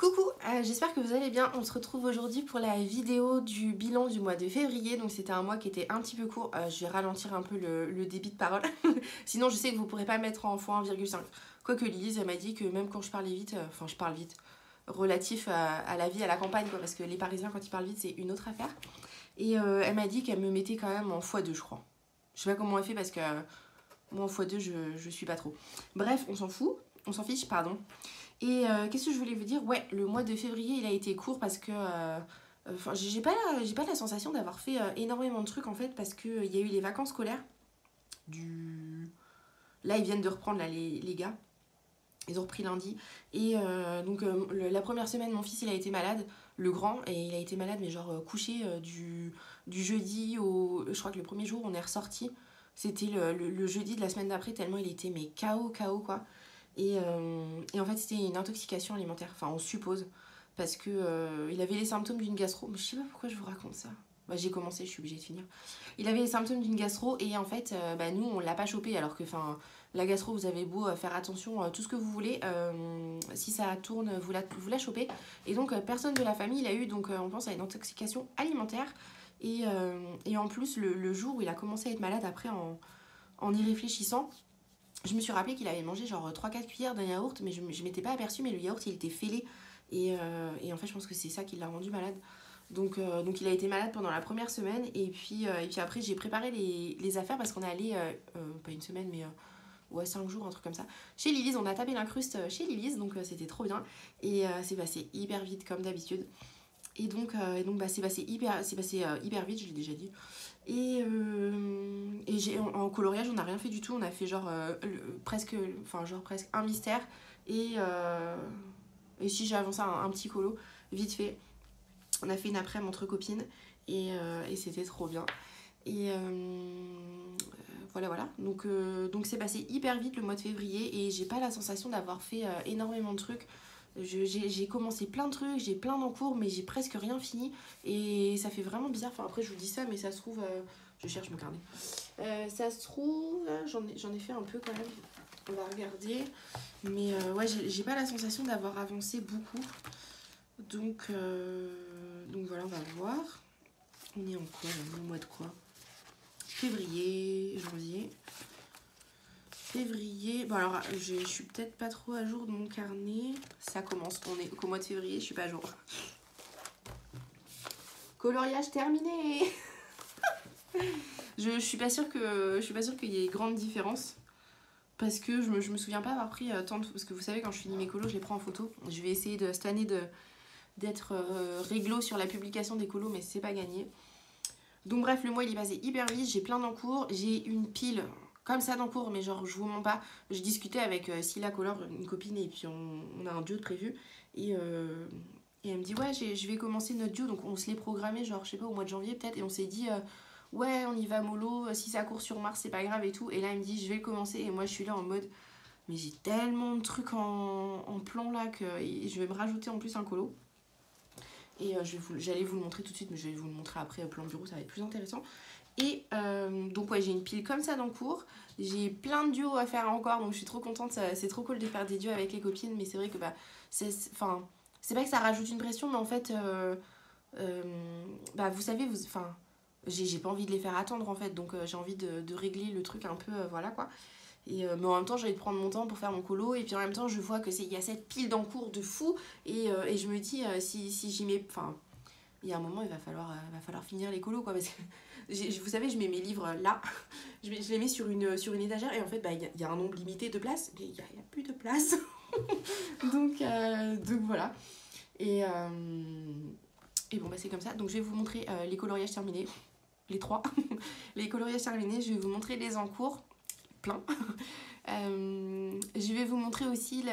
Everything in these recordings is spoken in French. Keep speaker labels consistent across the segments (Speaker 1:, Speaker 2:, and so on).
Speaker 1: Coucou, j'espère que vous allez bien. On se retrouve aujourd'hui pour la vidéo du bilan du mois de février. Donc c'était un mois qui était un petit peu court. Je vais ralentir un peu le débit de parole. Sinon je sais que vous ne pourrez pas mettre en x1,5. Quoique Lise, elle m'a dit que même quand je parlais vite, enfin je parle vite, relatif à la vie à la campagne, quoi, parce que les Parisiens quand ils parlent vite c'est une autre affaire. Et elle m'a dit qu'elle me mettait quand même en x2 je crois. Je sais pas comment elle fait parce que moi en x2 je suis pas trop. Bref, on s'en fout, on s'en fiche, pardon. Et qu'est-ce que je voulais vous dire? Ouais, le mois de février, il a été court parce que j'ai pas la sensation d'avoir fait énormément de trucs en fait parce qu'il y a eu les vacances scolaires. Là, ils viennent de reprendre là, les gars. Ils ont repris lundi. Et donc, la première semaine, mon fils, il a été malade, le grand, et il a été malade, mais genre couché du jeudi au. Je crois que le premier jour, on est ressorti. C'était le jeudi de la semaine d'après, tellement il était mais KO quoi. Et en fait, c'était une intoxication alimentaire. Enfin, on suppose. Parce que il avait les symptômes d'une gastro. Mais je sais pas pourquoi je vous raconte ça. Bah, j'ai commencé, je suis obligée de finir. Il avait les symptômes d'une gastro et en fait, nous, on l'a pas chopé. Alors que, la gastro, vous avez beau faire attention, tout ce que vous voulez. Si ça tourne, vous la chopez. Et donc, personne de la famille l'a eu. Donc, on pense à une intoxication alimentaire. Et en plus, le jour où il a commencé à être malade, après, en y réfléchissant, je me suis rappelé qu'il avait mangé genre 3-4 cuillères d'un yaourt, mais je m'étais pas aperçue, mais le yaourt il était fêlé. Et en fait, je pense que c'est ça qui l'a rendu malade. Donc il a été malade pendant la première semaine. Et puis après, j'ai préparé les affaires parce qu'on est allé, pas une semaine, mais ouais, 5 jours, un truc comme ça. Chez Lilise, on a tapé l'incruste chez Lilise, donc c'était trop bien. Et c'est passé hyper vite, comme d'habitude. Et donc c'est passé hyper vite, je l'ai déjà dit. Et en coloriage, on n'a rien fait du tout. On a fait genre presque un mystère. Et si j'ai avancé un petit colo, vite fait. On a fait une après-midi entre copines. Et c'était trop bien. Et voilà. Donc c'est passé hyper vite le mois de février. Et j'ai pas la sensation d'avoir fait énormément de trucs. J'ai commencé plein de trucs, j'ai plein d'encours, mais j'ai presque rien fini. Et ça fait vraiment bizarre. Enfin, après, je vous dis ça, mais ça se trouve. Je cherche mon carnet. Ça se trouve. J'en ai fait un peu quand même. On va regarder. Mais ouais, j'ai pas la sensation d'avoir avancé beaucoup. Donc voilà, on va voir. On est en quoi là? Le mois de quoi? Février, janvier. Février, bon alors je suis peut-être pas trop à jour de mon carnet. Ça commence, on est qu'au mois de février, je suis pas à jour. Coloriage terminé. je suis pas sûre qu'il y ait grande différence. Parce que je me souviens pas avoir pris tant de... Parce que vous savez, quand je finis mes colos, je les prends en photo. Je vais essayer cette année d'être réglo sur la publication des colos, mais c'est pas gagné. Donc bref, le mois il est passé hyper vite, j'ai plein d'encours, j'ai une pile comme ça d'encours, mais genre je vous mens pas. Je discutais avec Scylla Color, une copine, et puis on a un duo de prévu. Et elle me dit ouais, je vais commencer notre duo, donc on se l'est programmé genre je sais pas au mois de janvier peut-être, et on s'est dit ouais on y va mollo, si ça court sur Mars c'est pas grave et tout. Et là elle me dit je vais le commencer, et moi je suis là en mode mais j'ai tellement de trucs en plan là que je vais me rajouter en plus un colo. Et j'allais vous le montrer tout de suite, mais je vais vous le montrer après, plan bureau, ça va être plus intéressant. Et donc ouais, j'ai une pile comme ça d'encours. J'ai plein de duos à faire encore, donc je suis trop contente. C'est trop cool de faire des duos avec les copines, mais c'est vrai que c'est pas que ça rajoute une pression, mais en fait, vous savez, j'ai pas envie de les faire attendre en fait, donc j'ai envie de régler le truc un peu, voilà quoi. Et, mais en même temps j'ai envie de prendre mon temps pour faire mon colo, et puis en même temps je vois que il y a cette pile d'encours de fou, et je me dis si j'y mets, il y a un moment il va falloir finir les colos quoi, parce que vous savez je mets mes livres là, je les mets sur une étagère, et en fait il y a un nombre limité de places, mais il y a plus de place. donc voilà, et bon c'est comme ça. Donc je vais vous montrer les coloriages terminés, les 3 les coloriages terminés. Je vais vous montrer les encours plein. Je vais vous montrer aussi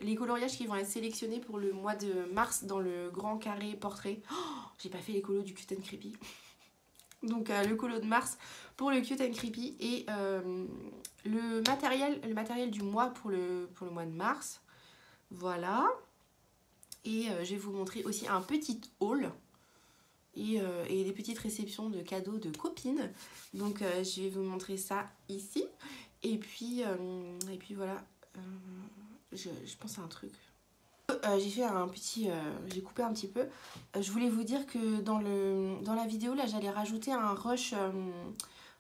Speaker 1: les coloriages qui vont être sélectionnés pour le mois de mars dans le grand carré portrait. Oh, j'ai pas fait les colos du Cute and Creepy. Donc le colo de mars pour le Cute and Creepy, et le matériel du mois pour le mois de mars. Voilà. Et je vais vous montrer aussi un petit haul. Et des petites réceptions de cadeaux de copines. Donc je vais vous montrer ça ici. Et puis voilà, je pense à un truc. j'ai fait un petit... j'ai coupé un petit peu. Je voulais vous dire que dans la vidéo, là, j'allais rajouter un rush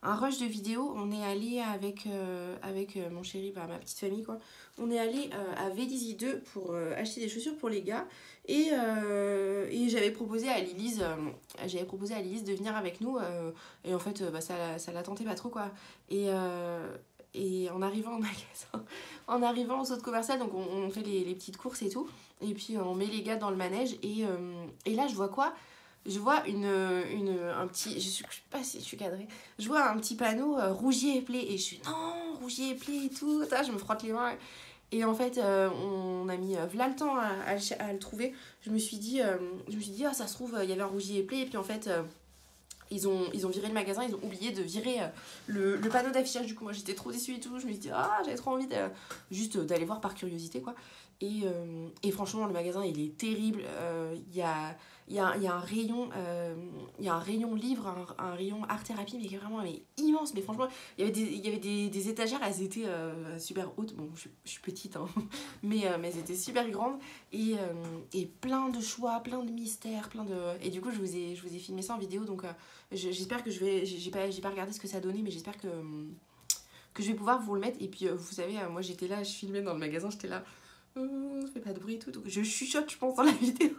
Speaker 1: de vidéos. On est allé avec mon chéri, bah, ma petite famille, quoi. On est allé à Vélizy 2 pour acheter des chaussures pour les gars. Et j'avais proposé à Lilise de venir avec nous. Et en fait, bah, ça la tentait pas trop, quoi. Et en arrivant au magasin, en arrivant au centre commercial, donc on fait les petites courses et tout. Et puis on met les gars dans le manège. Et là, je vois quoi? Je vois un petit... Je sais pas si je suis cadrée. Je vois un petit panneau Rougier et Play. Et je suis non, Rougier et Play et tout. Ça, je me frotte les mains. Et en fait, on a mis v'là le temps à le trouver. Je me suis dit, ah, ça se trouve, il y avait un Rougier et Play. Et puis en fait... ils ont viré le magasin, ils ont oublié de virer le panneau d'affichage. Du coup, moi j'étais trop déçue et tout. Je me suis dit, ah, j'avais trop envie juste d'aller voir par curiosité, quoi. Et franchement, le magasin il est terrible. Il y a un rayon, livre, un rayon art-thérapie, mais qui est vraiment immense. Mais franchement, il y avait des étagères, elles étaient super hautes. Bon, je suis petite, hein, mais elles étaient super grandes. Et plein de choix, plein de mystères, Et du coup, je vous ai filmé ça en vidéo, donc j'espère que j'ai pas regardé ce que ça donnait, mais j'espère que je vais pouvoir vous le mettre. Et puis, vous savez, moi j'étais là, je filmais dans le magasin, j'étais là, fais pas de bruit et tout, donc je chuchote, je pense, dans la vidéo.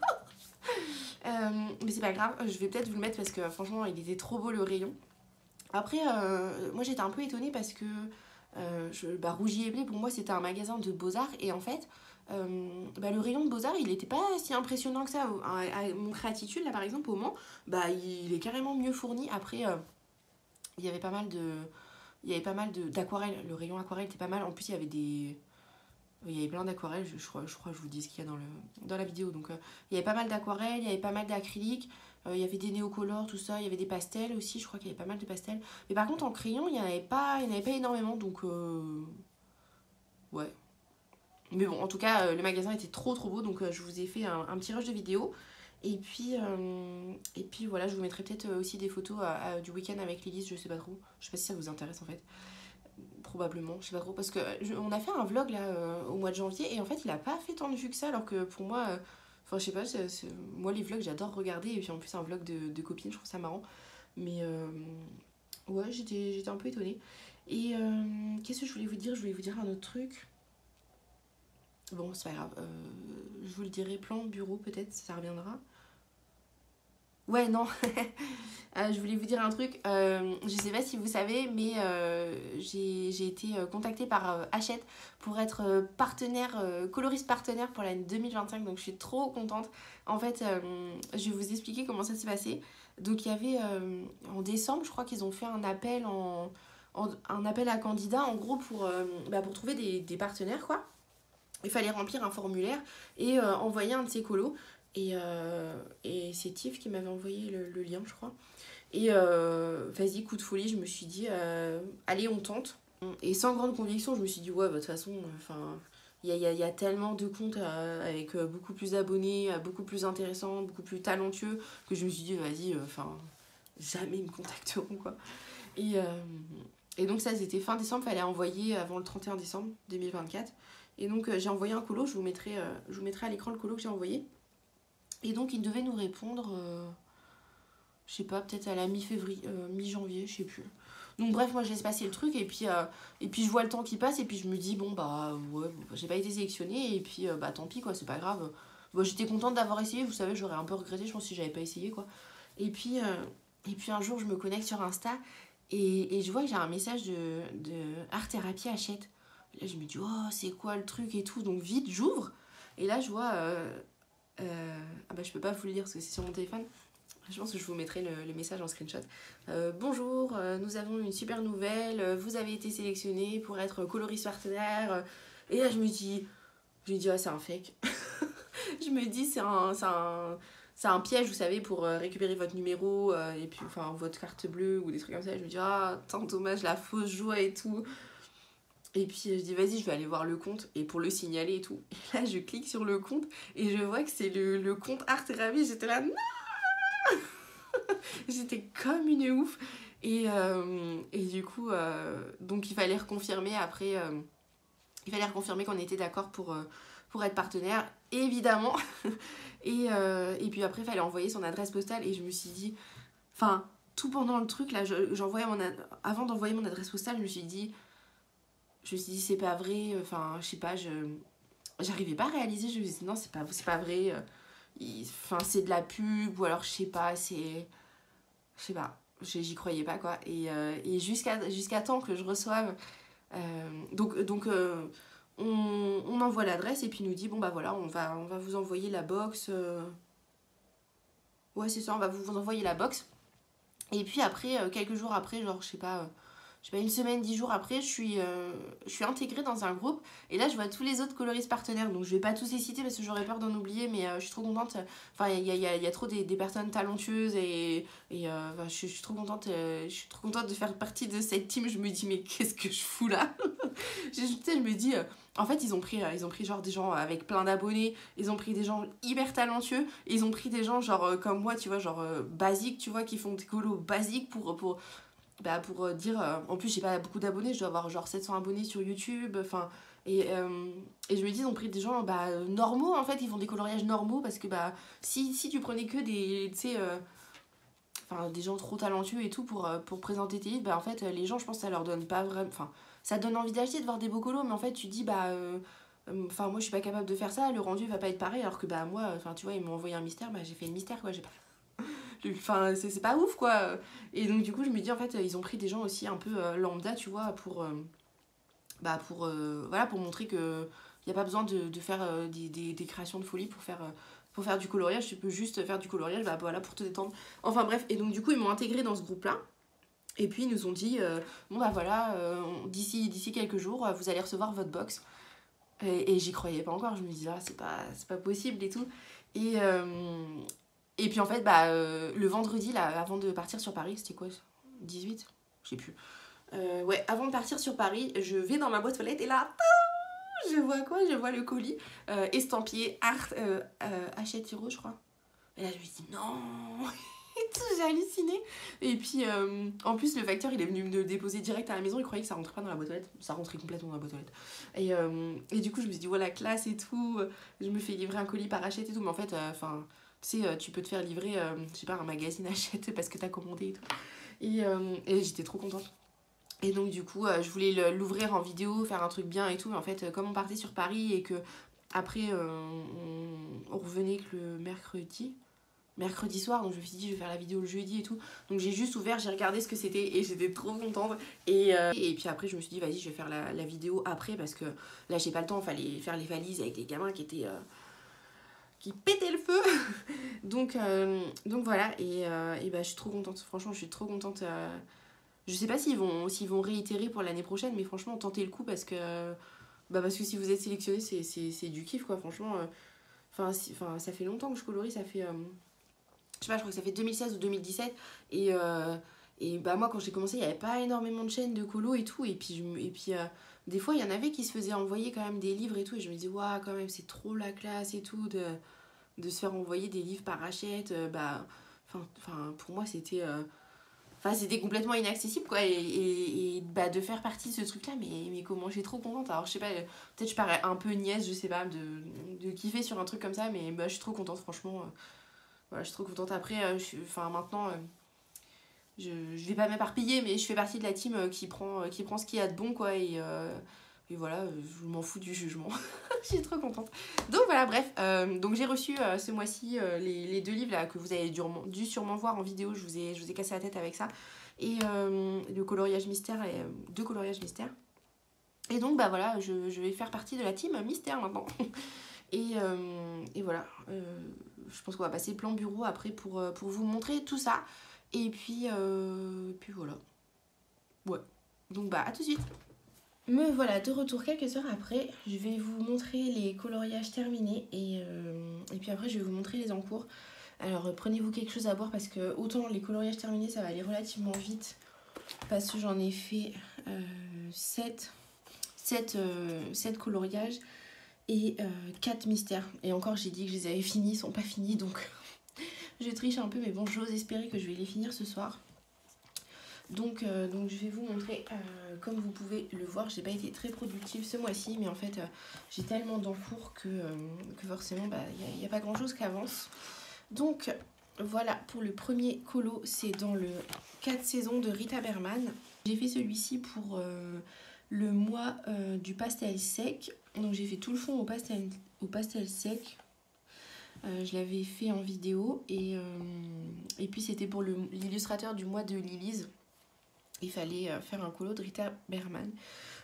Speaker 1: Mais c'est pas grave, je vais peut-être vous le mettre parce que franchement, il était trop beau le rayon. Après, moi j'étais un peu étonnée parce que Rougier et Blé, pour moi, c'était un magasin de beaux-arts. Et en fait, le rayon de beaux-arts, il était pas si impressionnant que ça. À mon Créatitude, là par exemple, au Mans, il est carrément mieux fourni. Après, il y avait pas mal d'aquarelles. Le rayon aquarelle était pas mal. En plus, il y avait plein d'aquarelles, je crois que je vous dis ce qu'il y a dans la vidéo. Donc, il y avait pas mal d'aquarelles, il y avait pas mal d'acryliques, il y avait des néocolores, tout ça, il y avait des pastels aussi, je crois qu'il y avait pas mal de pastels. Mais par contre, en crayon, il n'y en avait pas énormément, donc ouais. Mais bon, en tout cas, le magasin était trop beau, donc je vous ai fait un petit rush de vidéo. Et puis voilà, je vous mettrai peut-être aussi des photos du week-end avec Lilith, je sais pas trop. Je sais pas si ça vous intéresse en fait. Probablement, je sais pas trop, parce que on a fait un vlog là au mois de janvier et en fait il a pas fait tant de vues que ça, alors que pour moi, enfin je sais pas, moi les vlogs j'adore regarder, et puis en plus un vlog de copine, je trouve ça marrant. Mais ouais, j'étais un peu étonnée. Et qu'est-ce que je voulais vous dire? Je voulais vous dire un autre truc. Bon, c'est pas grave, je vous le dirai, plan bureau peut-être, ça reviendra. Ouais, non. Je voulais vous dire un truc. Je sais pas si vous savez, mais j'ai été contactée par Hachette pour être coloriste partenaire pour l'année 2025. Donc je suis trop contente. En fait, je vais vous expliquer comment ça s'est passé. Donc il y avait en décembre, je crois qu'ils ont fait un appel un appel à candidats, en gros pour trouver des partenaires, quoi. Il fallait remplir un formulaire et envoyer un de ses colos. Et c'est Tiff qui m'avait envoyé le lien, je crois. Et vas-y, coup de folie, je me suis dit, allez, on tente. Et sans grande conviction, je me suis dit, ouais, de toute façon, il y a tellement de comptes avec beaucoup plus d'abonnés, beaucoup plus intéressants, beaucoup plus talentueux, que je me suis dit, vas-y, jamais ils me contacteront, quoi. Et donc ça, c'était fin décembre, fallait envoyer avant le 31 décembre 2024. Et donc j'ai envoyé un colo, je vous mettrai à l'écran le colo que j'ai envoyé. Et donc il devait nous répondre, je sais pas, peut-être à la mi-février, mi-janvier, je sais plus. Donc bref, moi je laisse passer le truc, et puis je vois le temps qui passe, et puis je me dis, bon ouais, j'ai pas été sélectionnée, et puis tant pis, quoi, c'est pas grave. Bon, j'étais contente d'avoir essayé, vous savez, j'aurais un peu regretté, je pense, si j'avais pas essayé, quoi. Et puis un jour, je me connecte sur Insta, et je vois que j'ai un message de Art Thérapie Hachette. Là, je me dis, oh, c'est quoi le truc et tout, donc vite, j'ouvre, et là, je vois... je peux pas vous le dire parce que c'est sur mon téléphone. Je pense que je vous mettrai le message en screenshot. Bonjour, nous avons une super nouvelle. Vous avez été sélectionné pour être coloriste partenaire. Et là, je me dis, ah, c'est un fake. Je me dis, c'est un piège, vous savez, pour récupérer votre numéro et puis, votre carte bleue ou des trucs comme ça. Je me dis, ah, tant dommage, la fausse joie et tout. Et puis je dis, vas-y, je vais aller voir le compte et pour le signaler et tout. Et là, je clique sur le compte et je vois que c'est le compte Art Thérapie. J'étais là, non. J'étais comme une ouf. Et du coup, donc il fallait reconfirmer après. Il fallait reconfirmer qu'on était d'accord pour pour être partenaire, évidemment. Et puis après, il fallait envoyer son adresse postale et je me suis dit, enfin, tout pendant le truc, là, avant d'envoyer mon adresse postale, je me suis dit, c'est pas vrai, enfin, je sais pas, j'arrivais pas à réaliser, je me suis dit, non, c'est pas vrai, enfin, c'est de la pub, ou alors, je sais pas, je sais pas, j'y croyais pas, quoi. Et jusqu'à temps que je reçoive, on envoie l'adresse et puis il nous dit, bon, bah voilà, on va vous envoyer la box, ouais, c'est ça, on va vous envoyer la box. Et puis après, quelques jours après, genre, je sais pas, une semaine, 10 jours après, je suis intégrée dans un groupe. Et là, je vois tous les autres coloristes partenaires. Donc, je vais pas tous les citer parce que j'aurais peur d'en oublier. Mais je suis trop contente. Enfin, il y a trop des personnes talentueuses. Enfin, je suis trop contente. Je suis trop contente de faire partie de cette team. Je me dis, mais qu'est-ce que je fous là? Tu sais, je me dis... en fait, ils ont pris genre des gens avec plein d'abonnés, ils ont pris des gens hyper talentueux, et ils ont pris des gens genre comme moi, tu vois, genre basiques, tu vois, qui font des colos basiques pour dire... en plus, j'ai pas beaucoup d'abonnés, je dois avoir genre 700 abonnés sur YouTube, enfin... Et je me dis, ils ont pris des gens normaux, en fait, ils font des coloriages normaux, parce que si tu prenais que des... tu sais... enfin, des gens trop talentueux et tout pour présenter tes livres, en fait, les gens, je pense que ça leur donne pas vraiment... Enfin, ça donne envie d'acheter, de voir des beaux colos, mais en fait, tu te dis, enfin, moi, je suis pas capable de faire ça, le rendu va pas être pareil, alors que, moi, enfin, tu vois, ils m'ont envoyé un mystère, j'ai fait le mystère, quoi, j'ai pas... Enfin, c'est pas ouf, quoi. Et donc, du coup, je me dis, en fait, ils ont pris des gens aussi un peu lambda, tu vois, voilà, pour montrer que il y a pas besoin de faire des créations de folie pour faire du coloriage, tu peux juste faire du coloriage, voilà, pour te détendre. Enfin, bref, et donc, du coup, ils m'ont intégré dans ce groupe-là. Et puis ils nous ont dit, bon voilà, d'ici quelques jours, vous allez recevoir votre box. Et j'y croyais pas encore, je me disais, c'est pas possible et tout. Et, et puis en fait, le vendredi, là, avant de partir sur Paris, c'était quoi 18? Je sais plus. Ouais, avant de partir sur Paris, je vais dans ma boîte aux lettres et là, je vois quoi? Je vois le colis estampillé Art Hachette Hero, je crois. Et là, je me dis, non. Et tout, j'ai halluciné. Et puis, en plus, le facteur, il est venu me le déposer direct à la maison. Il croyait que ça rentrait pas dans la boîte aux lettres. Ça rentrait complètement dans la boîte aux lettres. Et du coup, je me suis dit, voilà, classe et tout. Je me fais livrer un colis par Hachette et tout. Mais en fait, enfin, tu sais, tu peux te faire livrer, je sais pas, un magazine Hachette parce que t'as commandé et tout. Et j'étais trop contente. Et donc, du coup, je voulais l'ouvrir en vidéo, faire un truc bien et tout. Mais en fait, comme on partait sur Paris et que après, on revenait que le mercredi soir, donc je me suis dit je vais faire la vidéo le jeudi et tout, donc j'ai juste ouvert, j'ai regardé ce que c'était et j'étais trop contente et puis après je me suis dit vas-y je vais faire la vidéo après parce que là j'ai pas le temps, fallait faire les valises avec les gamins qui étaient qui pétaient le feu donc voilà et je suis trop contente, franchement je suis trop contente. Je sais pas s'ils vont réitérer pour l'année prochaine, mais franchement tentez le coup parce que si vous êtes sélectionné c'est du kiff quoi, franchement. Enfin, ça fait longtemps que je colorie, ça fait je sais pas, je crois que ça fait 2016 ou 2017 et moi quand j'ai commencé il n'y avait pas énormément de chaînes de colo et tout et puis des fois il y en avait qui se faisaient envoyer quand même des livres et tout et je me disais waouh quand même c'est trop la classe et tout de se faire envoyer des livres par Hachette, pour moi c'était c'était complètement inaccessible quoi et de faire partie de ce truc là mais comment, je suis trop contente. Alors je sais pas, peut-être je parais un peu niaise, je sais pas, de kiffer sur un truc comme ça, mais je suis trop contente franchement. Voilà, je suis trop contente. Après, maintenant, je vais pas m'éparpiller, mais je fais partie de la team qui prend ce qu'il y a de bon, quoi. Et voilà, je m'en fous du jugement. Je suis trop contente. Donc voilà, bref. Donc j'ai reçu ce mois-ci les 2 livres là, que vous avez dû sûrement voir en vidéo. Je vous ai cassé la tête avec ça. Et le coloriage mystère, et 2 coloriages mystères. Et donc, voilà, je vais faire partie de la team mystère maintenant. Et voilà. Je pense qu'on va passer plan bureau après pour vous montrer tout ça. Et puis voilà. Ouais. Donc à tout de suite. Me voilà de retour quelques heures après. Je vais vous montrer les coloriages terminés et puis après je vais vous montrer les encours. Alors prenez-vous quelque chose à boire parce que autant les coloriages terminés ça va aller relativement vite parce que j'en ai fait 7 coloriages et 4 mystères. Et encore j'ai dit que je les avais finis, ils sont pas finis donc je triche un peu mais bon j'ose espérer que je vais les finir ce soir. Donc je vais vous montrer, comme vous pouvez le voir, j'ai pas été très productive ce mois-ci, mais en fait j'ai tellement d'encours que forcément il n'y a pas grand chose qui avance. Donc voilà pour le premier colo, c'est dans le 4 saisons de Rita Berman. J'ai fait celui-ci pour le mois du pastel sec, donc j'ai fait tout le fond au pastel sec. Je l'avais fait en vidéo et puis c'était pour l'illustrateur du mois de Lilise. Il fallait faire un colo de Rita Berman.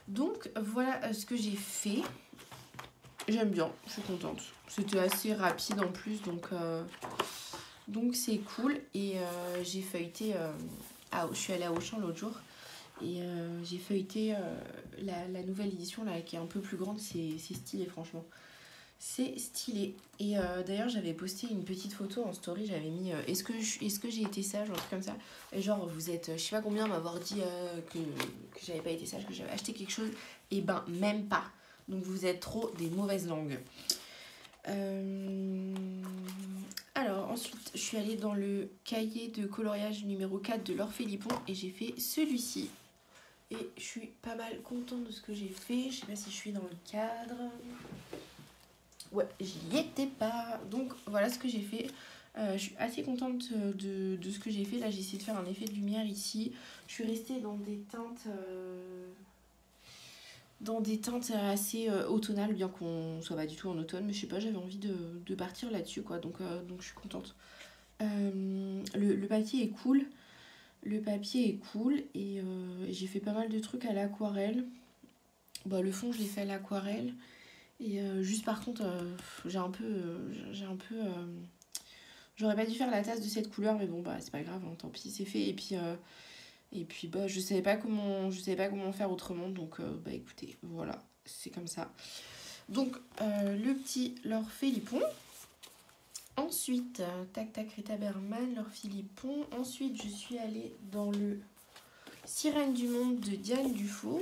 Speaker 1: Donc voilà ce que j'ai fait. J'aime bien, je suis contente. C'était assez rapide en plus, donc c'est cool. Et j'ai feuilleté, je suis allée à Auchan l'autre jour. Et j'ai feuilleté la nouvelle édition là, qui est un peu plus grande. C'est stylé franchement. C'est stylé. Et d'ailleurs j'avais posté une petite photo en story. J'avais mis est-ce que j'ai été sage ou un truc comme ça. Et genre vous êtes je sais pas combien m'avoir dit que j'avais pas été sage, que j'avais acheté quelque chose. Et ben même pas. Donc vous êtes trop des mauvaises langues. Alors ensuite je suis allée dans le cahier de coloriage numéro 4 de Laure Philippon. Et j'ai fait celui-ci. Et je suis pas mal contente de ce que j'ai fait. Je sais pas si je suis dans le cadre. Ouais, j'y étais pas. Donc voilà ce que j'ai fait. Je suis assez contente de ce que j'ai fait. Là, j'ai essayé de faire un effet de lumière ici. Je suis restée dans des teintes assez automnales, bien qu'on soit pas du tout en automne. Mais je sais pas, j'avais envie de partir là-dessus, quoi. Donc je suis contente. Le papier est cool. Le papier est cool. Et j'ai fait pas mal de trucs à l'aquarelle. Bah, le fond, je l'ai fait à l'aquarelle. Et juste par contre, j'aurais pas dû faire la tasse de cette couleur, mais bon, bah c'est pas grave, hein, tant pis, c'est fait. Et puis bah je savais pas comment faire autrement, donc bah écoutez, voilà, c'est comme ça. Donc le petit Laure Philippon. Ensuite, tac tac Rita Berman, Laure Philippon. Ensuite, je suis allée dans le Sirène du Monde de Diane Dufour.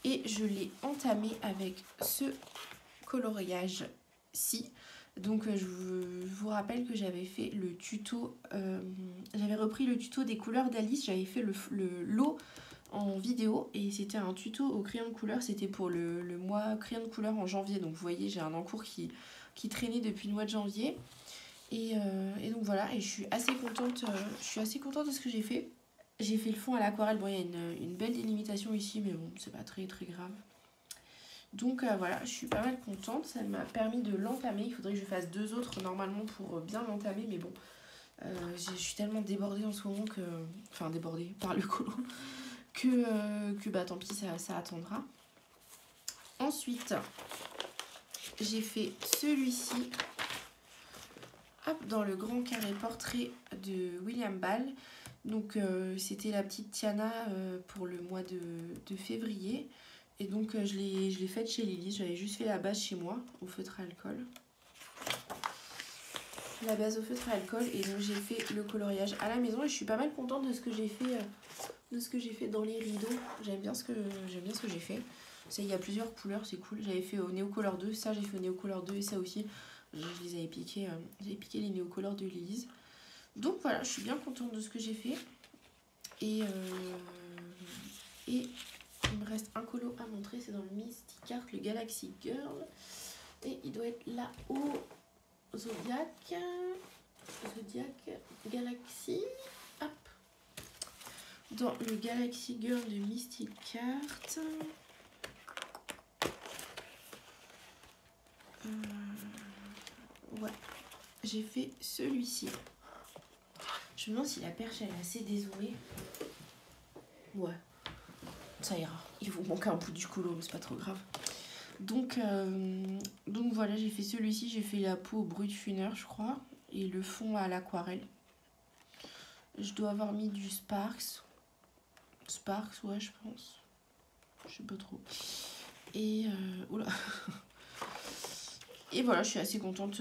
Speaker 1: Et je l'ai entamé avec ce coloriage-ci. Donc je vous rappelle que j'avais fait le tuto, j'avais repris le tuto des couleurs d'Alice, j'avais fait le lot en vidéo et c'était un tuto au crayon de couleur, c'était pour le mois crayon de couleur en janvier. Donc vous voyez, j'ai un encours qui traînait depuis le mois de janvier. Et donc voilà, et je suis assez contente de ce que j'ai fait. J'ai fait le fond à l'aquarelle. Bon, il y a une belle délimitation ici, mais bon, c'est pas très très grave. Donc voilà, je suis pas mal contente. Ça m'a permis de l'entamer. Il faudrait que je fasse 2 autres normalement pour bien l'entamer. Mais bon, je suis tellement débordée en ce moment que... Enfin, débordée par le colo. Que bah tant pis, ça attendra. Ensuite, j'ai fait celui-ci. Hop, dans le grand carré portrait de William Ball. Donc c'était la petite Tiana pour le mois de février. Et donc je l'ai faite chez Lily. J'avais juste fait la base chez moi au feutre à alcool. La base au feutre à alcool. Et donc j'ai fait le coloriage à la maison. Et je suis pas mal contente de ce que j'ai fait, dans les rideaux. J'aime bien ce que j'ai fait. Ça, il y a plusieurs couleurs, c'est cool. J'avais fait au Néocolor 2. Ça, j'ai fait au Néocolor 2 et ça aussi. Je les avais piqués. J'avais piqué les Néocolor de Lily. Donc voilà, je suis bien contente de ce que j'ai fait. Et il me reste un colo à montrer, c'est dans le Mystic Art, le Galaxy Girl. Et il doit être là au Zodiac Galaxy. Hop. Dans le Galaxy Girl de Mystic Art. Ouais, j'ai fait celui-ci. Je me demande si la perche elle est assez dézoomée. Ouais, ça ira. Il vous manque un bout du colo, mais c'est pas trop grave. Donc voilà, j'ai fait celui-ci. J'ai fait la peau au brut funeur, je crois. Et le fond à l'aquarelle. Je dois avoir mis du Sparks. Sparks, ouais, je pense. Je sais pas trop. Et oula. Et voilà, je suis assez contente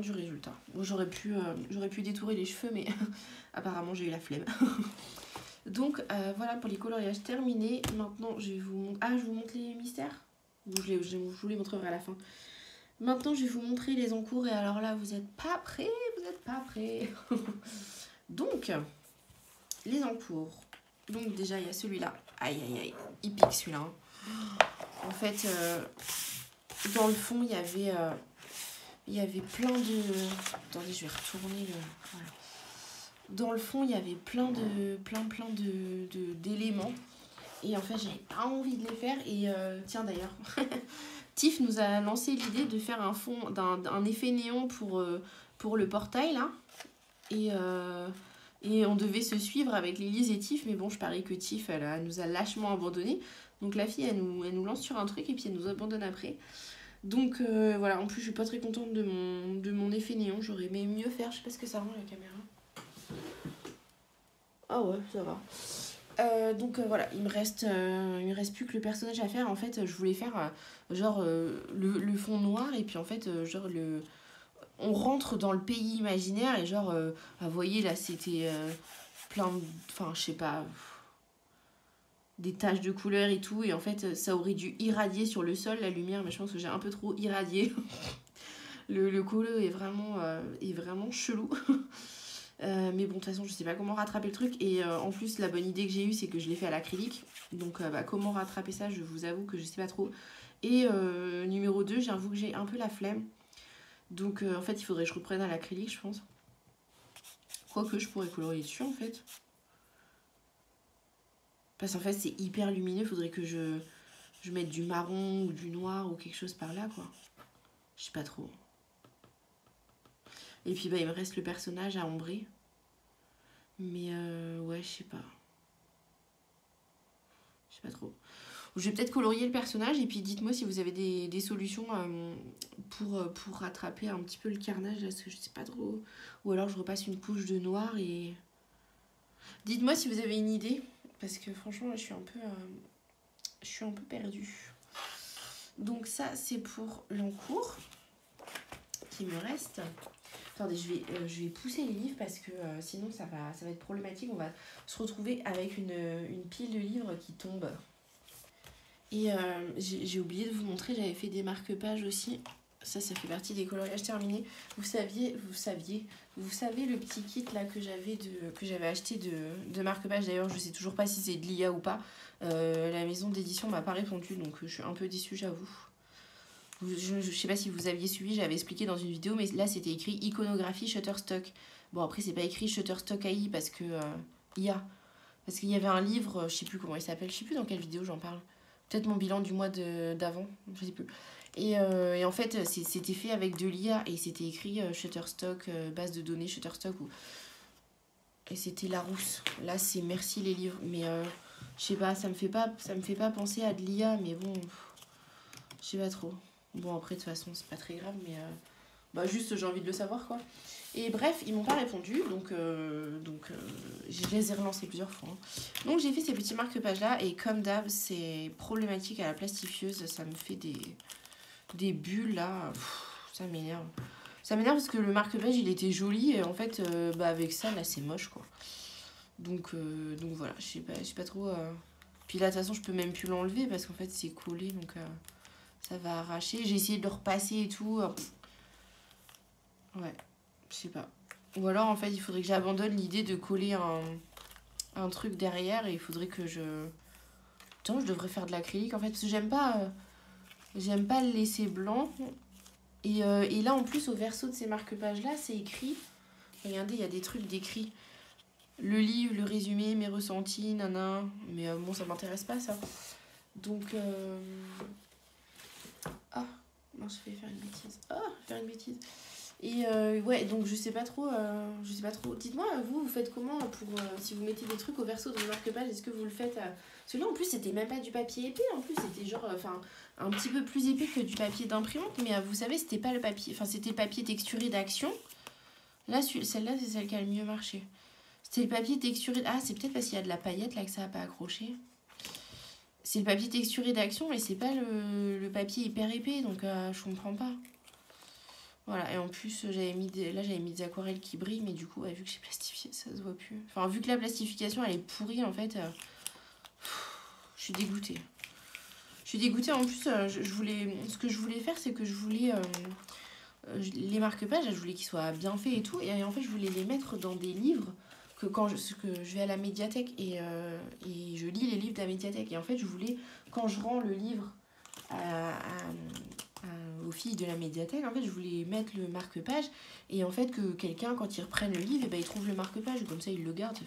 Speaker 1: du résultat. Bon, j'aurais pu détourer les cheveux, mais apparemment j'ai eu la flemme. Donc voilà pour les coloriages terminés. Maintenant je vais vous montrer. Ah, je vous montre les mystères. Je vous les montrerai à la fin. Maintenant je vais vous montrer les encours. Et alors là, vous êtes pas prêts. Donc les encours. Donc déjà il y a celui-là. Aïe aïe aïe, il pique celui-là. Hein. En fait, dans le fond il y avait plein de... Attendez, je vais retourner le... Voilà. Dans le fond il y avait plein d'éléments. Et en fait j'avais pas envie de les faire. Et tiens d'ailleurs, Tiff nous a lancé l'idée de faire un fond, un effet néon pour le portail là. Et on devait se suivre avec Lélise et Tiff, mais bon, je parie que Tiff, elle nous a lâchement abandonnés. Donc la fille, elle nous lance sur un truc et puis elle nous abandonne après. Donc voilà, en plus, je suis pas très contente de mon effet néon. J'aurais aimé mieux faire, je sais pas ce que ça rend la caméra. Ah ouais, ça va. Donc voilà, il me reste plus que le personnage à faire. En fait, je voulais faire genre le fond noir et puis en fait, genre on rentre dans le pays imaginaire et genre, vous voyez là, c'était plein de... Enfin, je sais pas, des taches de couleurs et tout. Et en fait, ça aurait dû irradier sur le sol, la lumière, mais je pense que j'ai un peu trop irradié. le colo est vraiment chelou. Mais bon, de toute façon, je sais pas comment rattraper le truc. Et en plus, la bonne idée que j'ai eue, c'est que je l'ai fait à l'acrylique. Donc, comment rattraper ça, je vous avoue que je sais pas trop. Et numéro 2, j'avoue que j'ai un peu la flemme. Donc en fait il faudrait que je reprenne à l'acrylique je pense. Quoique je pourrais colorier dessus en fait. Parce qu'en fait c'est hyper lumineux, il faudrait que je mette du marron ou du noir ou quelque chose par là quoi. Je sais pas trop. Et puis il me reste le personnage à ombrer. Mais ouais je sais pas. Je sais pas trop. Je vais peut-être colorier le personnage et puis dites-moi si vous avez des solutions pour rattraper un petit peu le carnage parce que je sais pas trop. Ou alors je repasse une couche de noir et... Dites-moi si vous avez une idée parce que franchement là, je suis un peu perdue. Donc ça c'est pour l'encours qui me reste. Attendez, je vais pousser les livres parce que sinon ça va être problématique. On va se retrouver avec une pile de livres qui tombe. Et j'ai oublié de vous montrer, j'avais fait des marque-pages aussi. Ça fait partie des coloriages terminés. Vous savez le petit kit là que j'avais acheté de marque-pages. D'ailleurs, je sais toujours pas si c'est de l'IA ou pas. La maison d'édition m'a pas répondu, donc je suis un peu déçue, j'avoue. Je sais pas si vous aviez suivi, j'avais expliqué dans une vidéo, mais là c'était écrit iconographie Shutterstock. Bon, après, c'est pas écrit Shutterstock AI parce que IA. Parce qu'il y avait un livre, je sais plus comment il s'appelle, je sais plus dans quelle vidéo j'en parle. Peut-être mon bilan du mois d'avant, je sais plus. Et en fait, c'était fait avec de l'IA et c'était écrit Shutterstock, base de données Shutterstock. Et c'était Larousse. Là, c'est merci les livres. Mais je sais pas, ça me fait pas penser à de l'IA, mais bon, je sais pas trop. Bon, après, de toute façon, c'est pas très grave, mais juste j'ai envie de le savoir, quoi. Et bref, ils m'ont pas répondu, donc je les ai relancés plusieurs fois. Hein. Donc j'ai fait ces petits marque-pages là, et comme d'hab, c'est problématique à la plastifieuse, ça me fait des bulles là, ça m'énerve. Ça m'énerve parce que le marque-page il était joli, et en fait, avec ça là c'est moche quoi. Donc voilà, je sais pas trop. Puis là de toute façon, je peux même plus l'enlever parce qu'en fait c'est collé, donc ça va arracher. J'ai essayé de le repasser et tout. Ouais. Je sais pas. Ou alors, en fait, il faudrait que j'abandonne l'idée de coller un truc derrière et il faudrait que je... Putain, je devrais faire de l'acrylique, en fait, parce que j'aime pas le laisser blanc. Et là, en plus, au verso de ces marque-pages-là, c'est écrit... Regardez, il y a des trucs décrits. Le livre, le résumé, mes ressentis, nana. Mais bon, ça m'intéresse pas, ça. Donc... Ah, non, je vais faire une bêtise. Ah, je vais faire une bêtise. Et ouais, donc je sais pas trop. Dites-moi, vous faites comment pour si vous mettez des trucs au verso de marque-page, est-ce que vous le faites Parce que là, en plus, c'était même pas du papier épais, en plus, c'était genre, un petit peu plus épais que du papier d'imprimante, mais vous savez, c'était pas le papier, c'était le papier texturé d'Action. Là, celle-là, c'est celle qui a le mieux marché. C'était le papier texturé... Ah, c'est peut-être parce qu'il y a de la paillette, là, que ça a pas accroché. C'est le papier texturé d'Action, mais c'est pas le papier hyper épais, donc je comprends pas. Voilà, et en plus, j'avais mis des aquarelles qui brillent, mais du coup, vu que j'ai plastifié, ça se voit plus. Enfin, vu que la plastification, elle est pourrie, en fait, je suis dégoûtée. Je suis dégoûtée, en plus, ce que je voulais faire, c'est que je voulais... les marque-pages, je voulais qu'ils soient bien faits et tout, et en fait, je voulais les mettre dans des livres, que je vais à la médiathèque et je lis les livres de la médiathèque. Et en fait, je voulais, quand je rends le livre aux filles de la médiathèque, en fait, je voulais mettre le marque-page. Et en fait, que quelqu'un, quand il reprenne le livre, et ben, il trouve le marque-page. Comme ça, il le garde.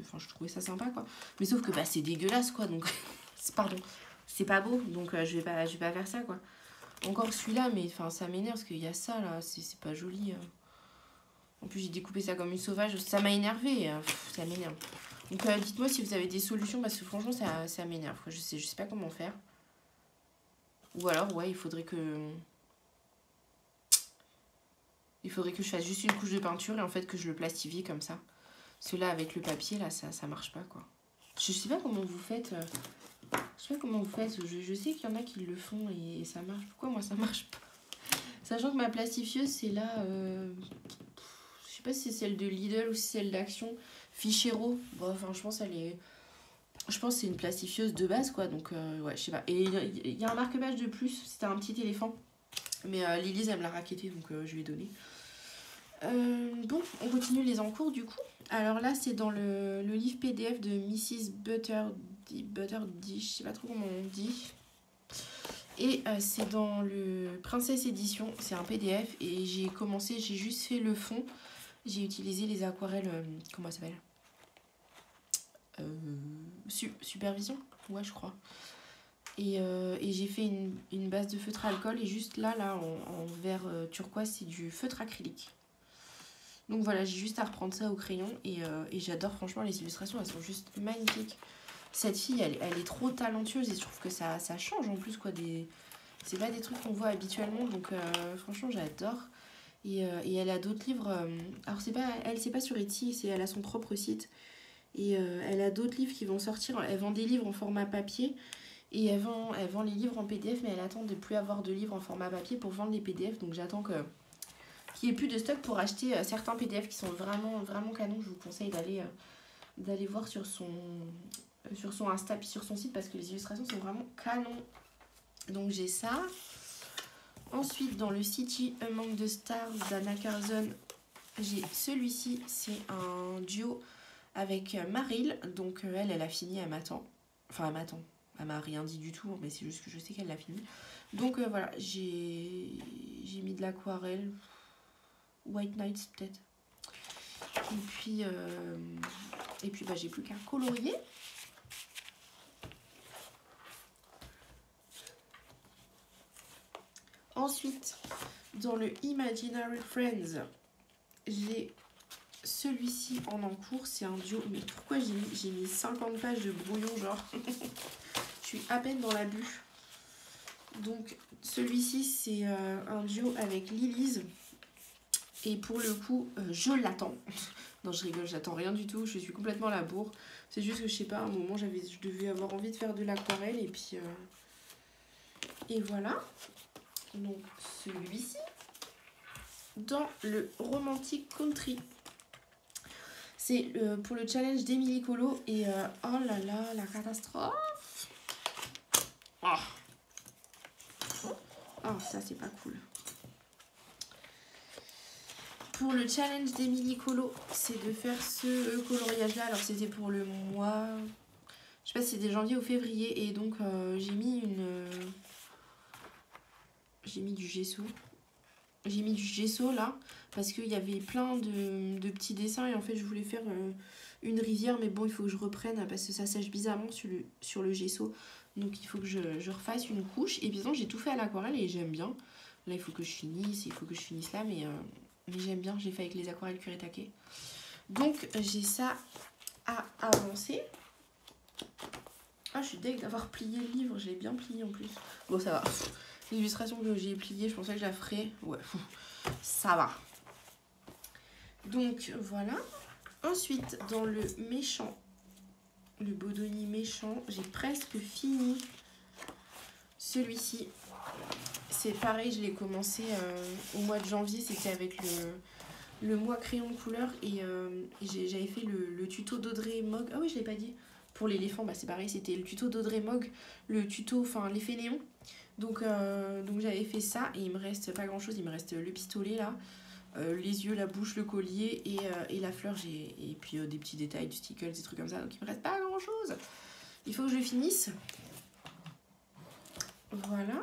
Speaker 1: Enfin, je trouvais ça sympa, quoi. Mais sauf que bah, c'est dégueulasse, quoi. Donc, pardon, c'est pas beau. Donc, je vais pas faire ça, quoi. Encore celui-là, mais enfin, ça m'énerve parce qu'il y a ça, là. C'est pas joli. En plus, j'ai découpé ça comme une sauvage. Ça m'a énervé. Ça m'énerve. Donc, dites-moi si vous avez des solutions parce que franchement, ça m'énerve. Je sais pas comment faire. Ou alors, ouais, il faudrait que je fasse juste une couche de peinture et en fait que je le plastifie comme ça. Parce que là, avec le papier, là, ça marche pas, quoi. Je sais pas comment vous faites. Je sais qu'il y en a qui le font et ça marche. Pourquoi moi, ça marche pas? Sachant que ma plastifieuse, c'est là... je sais pas si c'est celle de Lidl ou si c'est celle d'Action. Fichero. Bon, enfin, je pense que c'est une plastifieuse de base, quoi. Donc, ouais, je sais pas. Et il y a un marque-page de plus. C'était un petit éléphant. Mais Lilise, elle me l'a raquetté, donc je lui ai donné. Bon, on continue les encours, du coup. Alors là, c'est dans le livre PDF de Mrs. Butterdy, je sais pas trop comment on dit. Et c'est dans le Princesse Édition. C'est un PDF. Et j'ai juste fait le fond. J'ai utilisé les aquarelles, comment ça s'appelle Supervision, ouais, je crois. Et j'ai fait une base de feutre à alcool et juste là en vert turquoise, c'est du feutre acrylique. Donc voilà, j'ai juste à reprendre ça au crayon et j'adore, franchement, les illustrations, elles sont juste magnifiques. Cette fille, elle est trop talentueuse et je trouve que ça change en plus, quoi. C'est pas des trucs qu'on voit habituellement, donc franchement, j'adore. Et elle a d'autres livres. Alors, c'est pas sur Etsy, elle a son propre site. Et elle a d'autres livres qui vont sortir. Elle vend des livres en format papier. Et elle vend les livres en PDF, mais elle attend de plus avoir de livres en format papier pour vendre les PDF. Donc j'attends qu'il n'y ait plus de stock pour acheter certains PDF qui sont vraiment, vraiment canons. Je vous conseille d'aller voir sur son Insta puis sur son site parce que les illustrations sont vraiment canons. Donc j'ai ça. Ensuite, dans le City Among the Stars d'Anna Carlson, j'ai celui-ci. C'est un duo avec Maril. Donc elle a fini, elle m'attend. Enfin, elle m'attend. Elle m'a rien dit du tout, mais c'est juste que je sais qu'elle l'a fini. Donc voilà, j'ai mis de l'aquarelle. White Nights peut-être. Et puis bah, j'ai plus qu'à colorier. Ensuite, dans le Imaginary Friends, j'ai celui-ci en encours. C'est un duo. Mais pourquoi j'ai mis 50 pages de brouillon, genre je suis à peine dans la bulle. Donc celui-ci, c'est un duo avec Lilise. Et pour le coup, je l'attends. Non, je rigole, j'attends rien du tout. Je suis complètement à la bourre. C'est juste que je sais pas, à un moment, je devais avoir envie de faire de l'aquarelle. Et puis, et voilà. Donc, celui-ci. Dans le Romantic Country. C'est pour le challenge d'Emily Colo. Et oh là là, la catastrophe. Oh, ça, c'est pas cool. Pour le challenge d'Emily Colo, c'est de faire ce coloriage-là. Alors, c'était pour le mois... Je sais pas si c'était janvier ou février. Et donc, j'ai mis du gesso. J'ai mis du gesso, là. Parce qu'il y avait plein de petits dessins. Et en fait, je voulais faire une rivière. Mais bon, il faut que je reprenne parce que ça sèche bizarrement sur le gesso. Donc, il faut que je refasse une couche. Et puis, sinon, j'ai tout fait à l'aquarelle et j'aime bien. Là, il faut que je finisse là. Mais j'aime bien, j'ai fait avec les aquarelles Kuretake. Donc j'ai ça à avancer. Ah, je suis deg d'avoir plié le livre, je l'ai bien plié en plus. Bon, ça va. L'illustration que j'ai pliée, je pensais que je la ferais. Ouais, ça va. Donc voilà. Ensuite, dans le méchant, le Bodoni méchant, j'ai presque fini celui-ci. C'est pareil, je l'ai commencé au mois de janvier, c'était avec le mois crayon de couleur et j'avais fait le tuto d'Audrey Mogg. Ah oui, je l'ai pas dit. Pour l'éléphant, bah c'est pareil, c'était le tuto d'Audrey Mogg, le tuto, enfin l'effet néon. Donc j'avais fait ça et il me reste pas grand chose, il me reste le pistolet là. les yeux, la bouche, le collier et la fleur. Et puis des petits détails, du stickers, des trucs comme ça. Donc il me reste pas grand chose. Il faut que je le finisse. Voilà.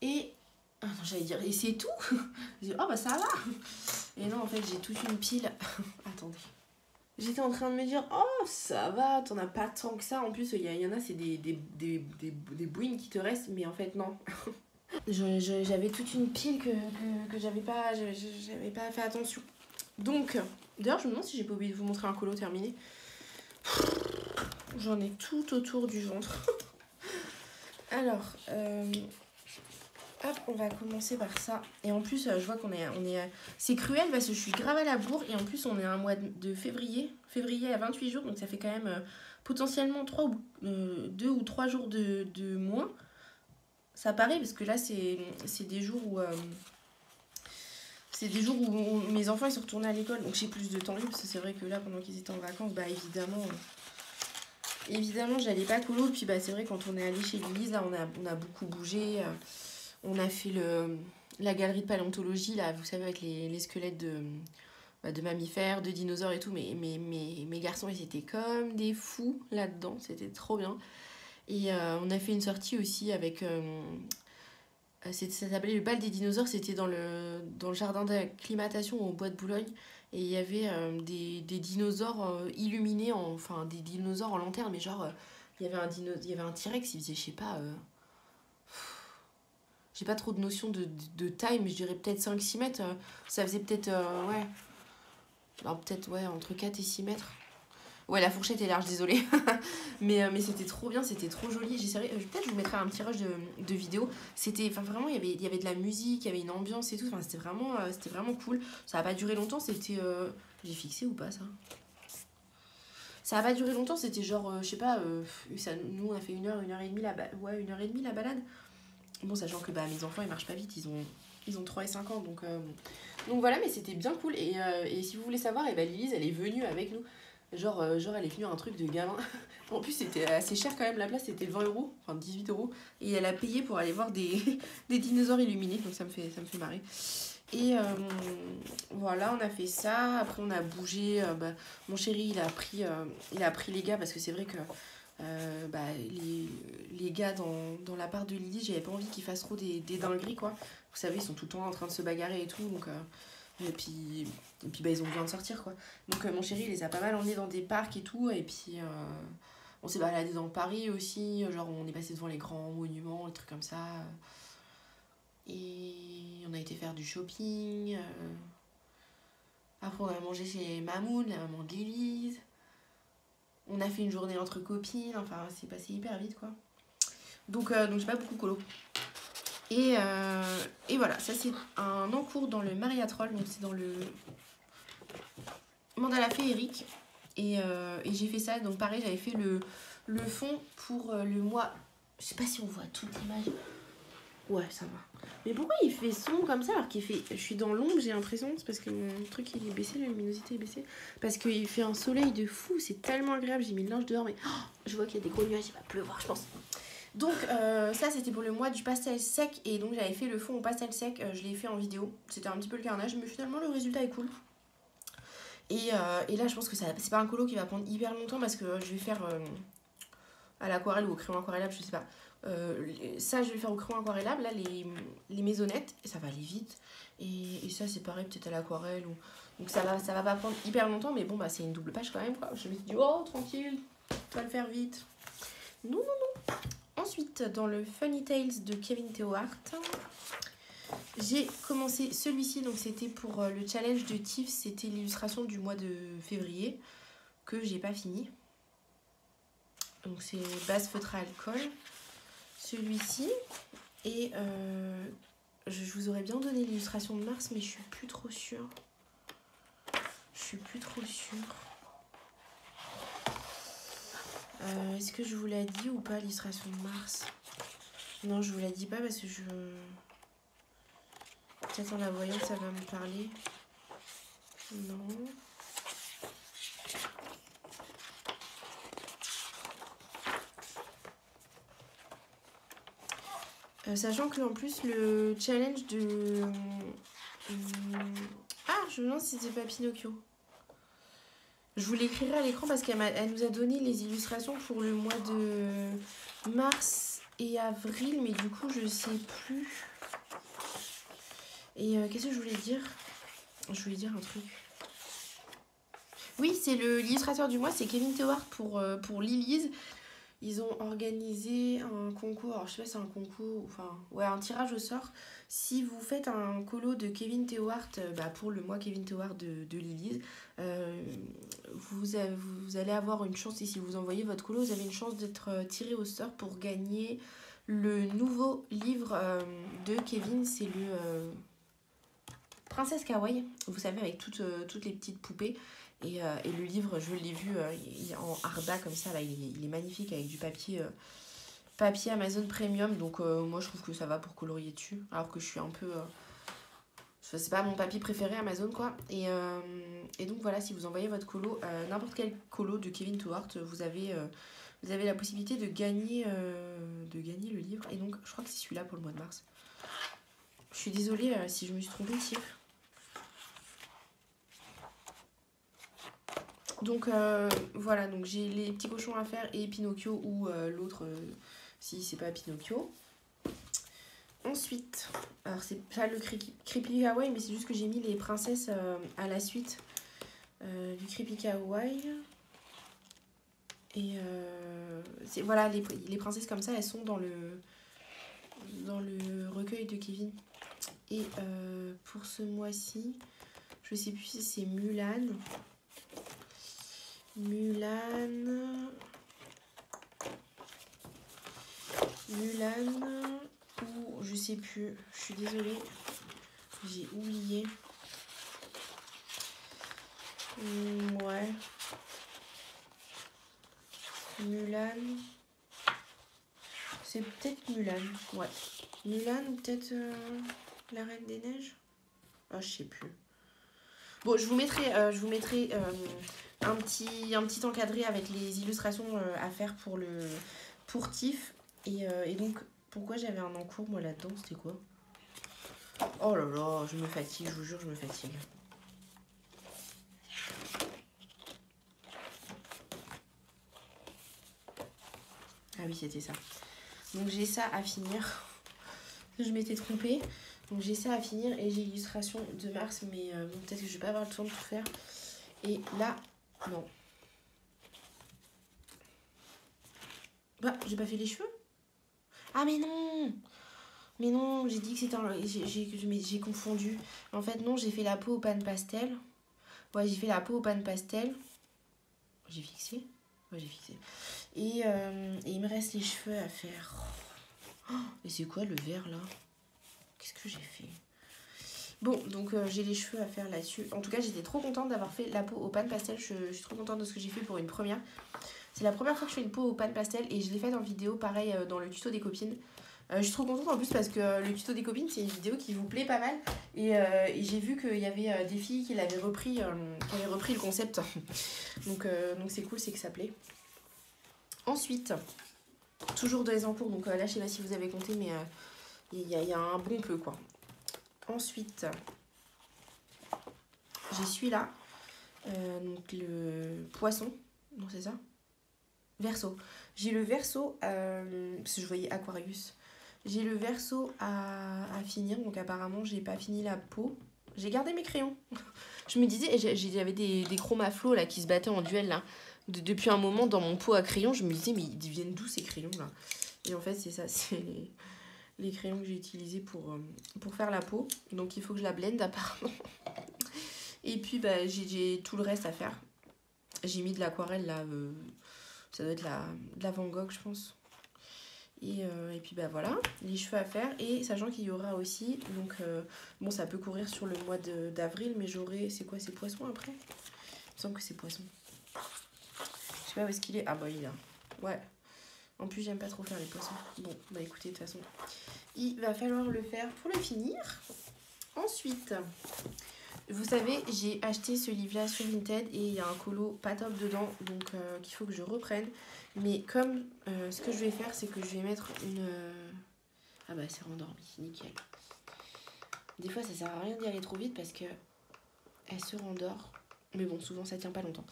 Speaker 1: Et... Ah non, j'allais dire, et c'est tout. J'ai dit, oh bah ça va. Et non, en fait, j'ai toute une pile. Attendez. J'étais en train de me dire, oh ça va, t'en as pas tant que ça. En plus, il y en a, c'est des bouines qui te restent, mais en fait, non. J'avais toute une pile que j'avais pas fait attention. Donc, d'ailleurs, je me demande si j'ai pas oublié de vous montrer un colo terminé. J'en ai tout autour du ventre. Alors, hop, on va commencer par ça. Et en plus, je vois qu'on est... C'est cruel parce que je suis grave à la bourre. Et en plus, on est un mois de février. Février à 28 jours. Donc ça fait quand même potentiellement 2 ou 3 jours de moins. Ça paraît parce que là, c'est des jours où... c'est des jours où mes enfants ils sont retournés à l'école. Donc j'ai plus de temps libre. Parce que c'est vrai que là, pendant qu'ils étaient en vacances, bah évidemment, j'allais pas colo. Puis bah c'est vrai, quand on est allé chez Lise, là, on a beaucoup bougé. On a fait la galerie de paléontologie, là, vous savez, avec les squelettes de mammifères, de dinosaures et tout. Mais mes garçons, ils étaient comme des fous là-dedans. C'était trop bien. Et on a fait une sortie aussi avec... ça s'appelait le bal des dinosaures. C'était dans le jardin d'acclimatation au bois de Boulogne. Et il y avait des dinosaures illuminés, enfin des dinosaures en lanterne. Mais genre, il y avait un T-Rex, il faisait, je sais pas... J'ai pas trop de notion de taille, mais je dirais peut-être 5-6 mètres. Ça faisait peut-être, ouais. Alors peut-être, ouais, entre 4 et 6 mètres. Ouais, la fourchette est large, désolée. mais c'était trop bien, c'était trop joli. J'essaierai, peut-être je vous mettrai un petit rush de vidéos. C'était, enfin vraiment, il y avait de la musique, il y avait une ambiance et tout. Enfin, c'était vraiment cool. Ça a pas duré longtemps, c'était... J'ai fixé ou pas, ça? Ça a pas duré longtemps, c'était genre, je sais pas, nous on a fait 1h et demie ouais, 1h30 la balade. Bon, sachant que bah, mes enfants, ils marchent pas vite, ils ont 3 et 5 ans, donc voilà, mais c'était bien cool. Et si vous voulez savoir, et bah, Lilise, elle est venue avec nous. Genre, elle est venue à un truc de gamin. En plus, c'était assez cher quand même, la place, c'était 20 €, enfin 18 €. Et elle a payé pour aller voir des dinosaures illuminés, donc ça me fait marrer. Et voilà, on a fait ça. Après, on a bougé. Mon chéri, il a pris les gars, parce que c'est vrai que les gars dans l'appart de Lily, j'avais pas envie qu'ils fassent trop des dingueries, quoi. Vous savez, ils sont tout le temps en train de se bagarrer et tout, donc et puis bah, ils ont besoin de sortir, quoi. Donc mon chéri, il les a pas mal emmenés dans des parcs et tout, et puis on s'est baladé dans Paris aussi, genre on est passé devant les grands monuments, des trucs comme ça, et on a été faire du shopping. Après on a mangé chez Mamoun, la maman de Lilise. On a fait une journée entre copines, enfin c'est passé hyper vite, quoi. Donc j'ai pas beaucoup colo. Et voilà, ça c'est un encours dans le Mariatrol, donc c'est dans le mandala féerique. Et j'ai fait ça, donc pareil, j'avais fait le fond pour le mois. Je sais pas si on voit toute l'image. Ouais, ça va. Mais pourquoi il fait sombre comme ça alors qu'il fait... Je suis dans l'ombre, j'ai l'impression. C'est parce que mon truc il est baissé, la luminosité est baissée. Parce qu'il fait un soleil de fou, c'est tellement agréable. J'ai mis le linge dehors, mais je vois qu'il y a des gros nuages, il va pleuvoir, je pense. Donc ça c'était pour le mois du pastel sec. Et donc j'avais fait le fond au pastel sec, je l'ai fait en vidéo. C'était un petit peu le carnage, mais finalement le résultat est cool. Et là je pense que c'est pas un colo qui va prendre hyper longtemps, parce que je vais faire à l'aquarelle ou au crayon aquarellable, je sais pas. Ça je vais faire au crayon aquarellable, là les maisonnettes, et ça va aller vite. Et ça c'est pareil, peut-être à l'aquarelle. Donc ça va pas prendre hyper longtemps, mais bon bah c'est une double page quand même, quoi. Je me suis dit, oh tranquille, tu vas le faire vite. Non. Ensuite, dans le Funny Tales de Kevin Theo Hart, j'ai commencé celui-ci, donc c'était pour le challenge de Tiff, c'était l'illustration du mois de février, que j'ai pas fini. Donc c'est base feutre à alcool, celui-ci. Et je vous aurais bien donné l'illustration de mars, mais je suis plus trop sûre. Est-ce que je vous l'ai dit ou pas, l'illustration de mars? Non, je vous la dis pas parce que peut-être en la voyant, ça va me parler. Non. Sachant que en plus le challenge de... Ah, je me demande si c'était pas Pinocchio. Je vous l'écrirai à l'écran parce qu'elle nous a donné les illustrations pour le mois de mars et avril, mais du coup je sais plus. Et qu'est-ce que je voulais dire? Je voulais dire un truc. Oui, c'est l'illustrateur du mois, c'est Kevin Tewart pour Lilies. Ils ont organisé un concours, alors je sais pas si c'est un concours, enfin, ouais, un tirage au sort. Si vous faites un colo de Kevin Tewart pour le mois Kevin Tewart de Lilies, vous allez avoir une chance, et si vous envoyez votre colo, vous avez une chance d'être tiré au sort pour gagner le nouveau livre de Kevin. C'est le Princesse Kawaii, vous savez, avec toutes les petites poupées. Et le livre, je l'ai vu il est en Arda comme ça, là, il est magnifique avec du papier Amazon Premium. Donc moi je trouve que ça va pour colorier dessus. Alors que je suis un peu... c'est pas mon papier préféré Amazon quoi. Et donc voilà, si vous envoyez votre colo, n'importe quel colo de Kevin Tewart, vous avez la possibilité de gagner le livre. Et donc je crois que c'est celui-là pour le mois de mars. Je suis désolée si je me suis trompée de chiffre. Donc voilà, donc j'ai les petits cochons à faire et Pinocchio ou l'autre si c'est pas Pinocchio. Ensuite, alors c'est pas le Creepy Kawaii, mais c'est juste que j'ai mis les princesses à la suite du Creepy Kawaii. Et voilà, les princesses comme ça, elles sont dans le recueil de Kevin. Et pour ce mois-ci, je sais plus si c'est Mulan ou je sais plus, je suis désolée, j'ai oublié. Ouais, Mulan, c'est peut-être Mulan, ouais, Mulan ou peut-être la Reine des Neiges. Ah, je sais plus. Bon, je vous mettrai un petit encadré avec les illustrations à faire pour Tiff. Et donc, pourquoi j'avais un encours, moi, là-dedans, c'était quoi? Oh là là, je me fatigue, je vous jure, je me fatigue. Ah oui, c'était ça. Donc, j'ai ça à finir. Je m'étais trompée. Donc, j'ai ça à finir et j'ai l'illustration de mars, mais bon, peut-être que je vais pas avoir le temps de tout faire. Et là, non. Bah, j'ai pas fait les cheveux. Ah, mais non! Mais non, j'ai dit que c'était j'ai confondu. En fait, non, j'ai fait la peau au pan pastel. Ouais, j'ai fait la peau au pan pastel. J'ai fixé? Ouais, j'ai fixé. Et il me reste les cheveux à faire. Oh, et c'est quoi le vert là? Qu'est-ce que j'ai fait? Bon, donc j'ai les cheveux à faire là-dessus. En tout cas, j'étais trop contente d'avoir fait la peau au pan pastel. Je suis trop contente de ce que j'ai fait pour une première. C'est la première fois que je fais une peau au pan pastel et je l'ai faite en vidéo, pareil, dans le tuto des copines. Je suis trop contente en plus parce que le tuto des copines, c'est une vidéo qui vous plaît pas mal. Et j'ai vu qu'il y avait des filles qui avaient repris le concept. donc c'est cool, c'est que ça plaît. Ensuite, toujours dans les encours. Donc là, je sais pas si vous avez compté, mais il y a un bon peu quoi. Ensuite, j'ai celui-là. Donc le poisson. Non, c'est ça? Verseau. J'ai le Verseau, parce que je voyais Aquarius. J'ai le Verseau à finir, donc apparemment j'ai pas fini la peau. J'ai gardé mes crayons. Je me disais, j'avais des chromaflots là qui se battaient en duel là. Depuis un moment dans mon pot à crayons, je me disais mais ils viennent d'où ces crayons là? Et en fait c'est ça, c'est les crayons que j'ai utilisés pour faire la peau. Donc il faut que je la blende apparemment. Et puis bah, j'ai tout le reste à faire. J'ai mis de l'aquarelle là, ça doit être de la Van Gogh je pense. Et puis bah voilà, les cheveux à faire. Et sachant qu'il y aura aussi, donc bon ça peut courir sur le mois d'avril, mais j'aurai, c'est quoi, c'est poisson après? Il me semble que c'est poisson. Je sais pas où est-ce qu'il est. Ah bah il est là. Ouais. En plus j'aime pas trop faire les poissons. Bon bah écoutez, de toute façon, il va falloir le faire pour le finir. Ensuite, vous savez, j'ai acheté ce livre-là sur Vinted et il y a un colo pas top dedans, donc qu'il faut que je reprenne. Mais comme ce que je vais faire, c'est que je vais mettre Ah bah c'est rendormi, nickel. Des fois ça sert à rien d'y aller trop vite parce que elle se rendort. Mais bon, souvent ça tient pas longtemps.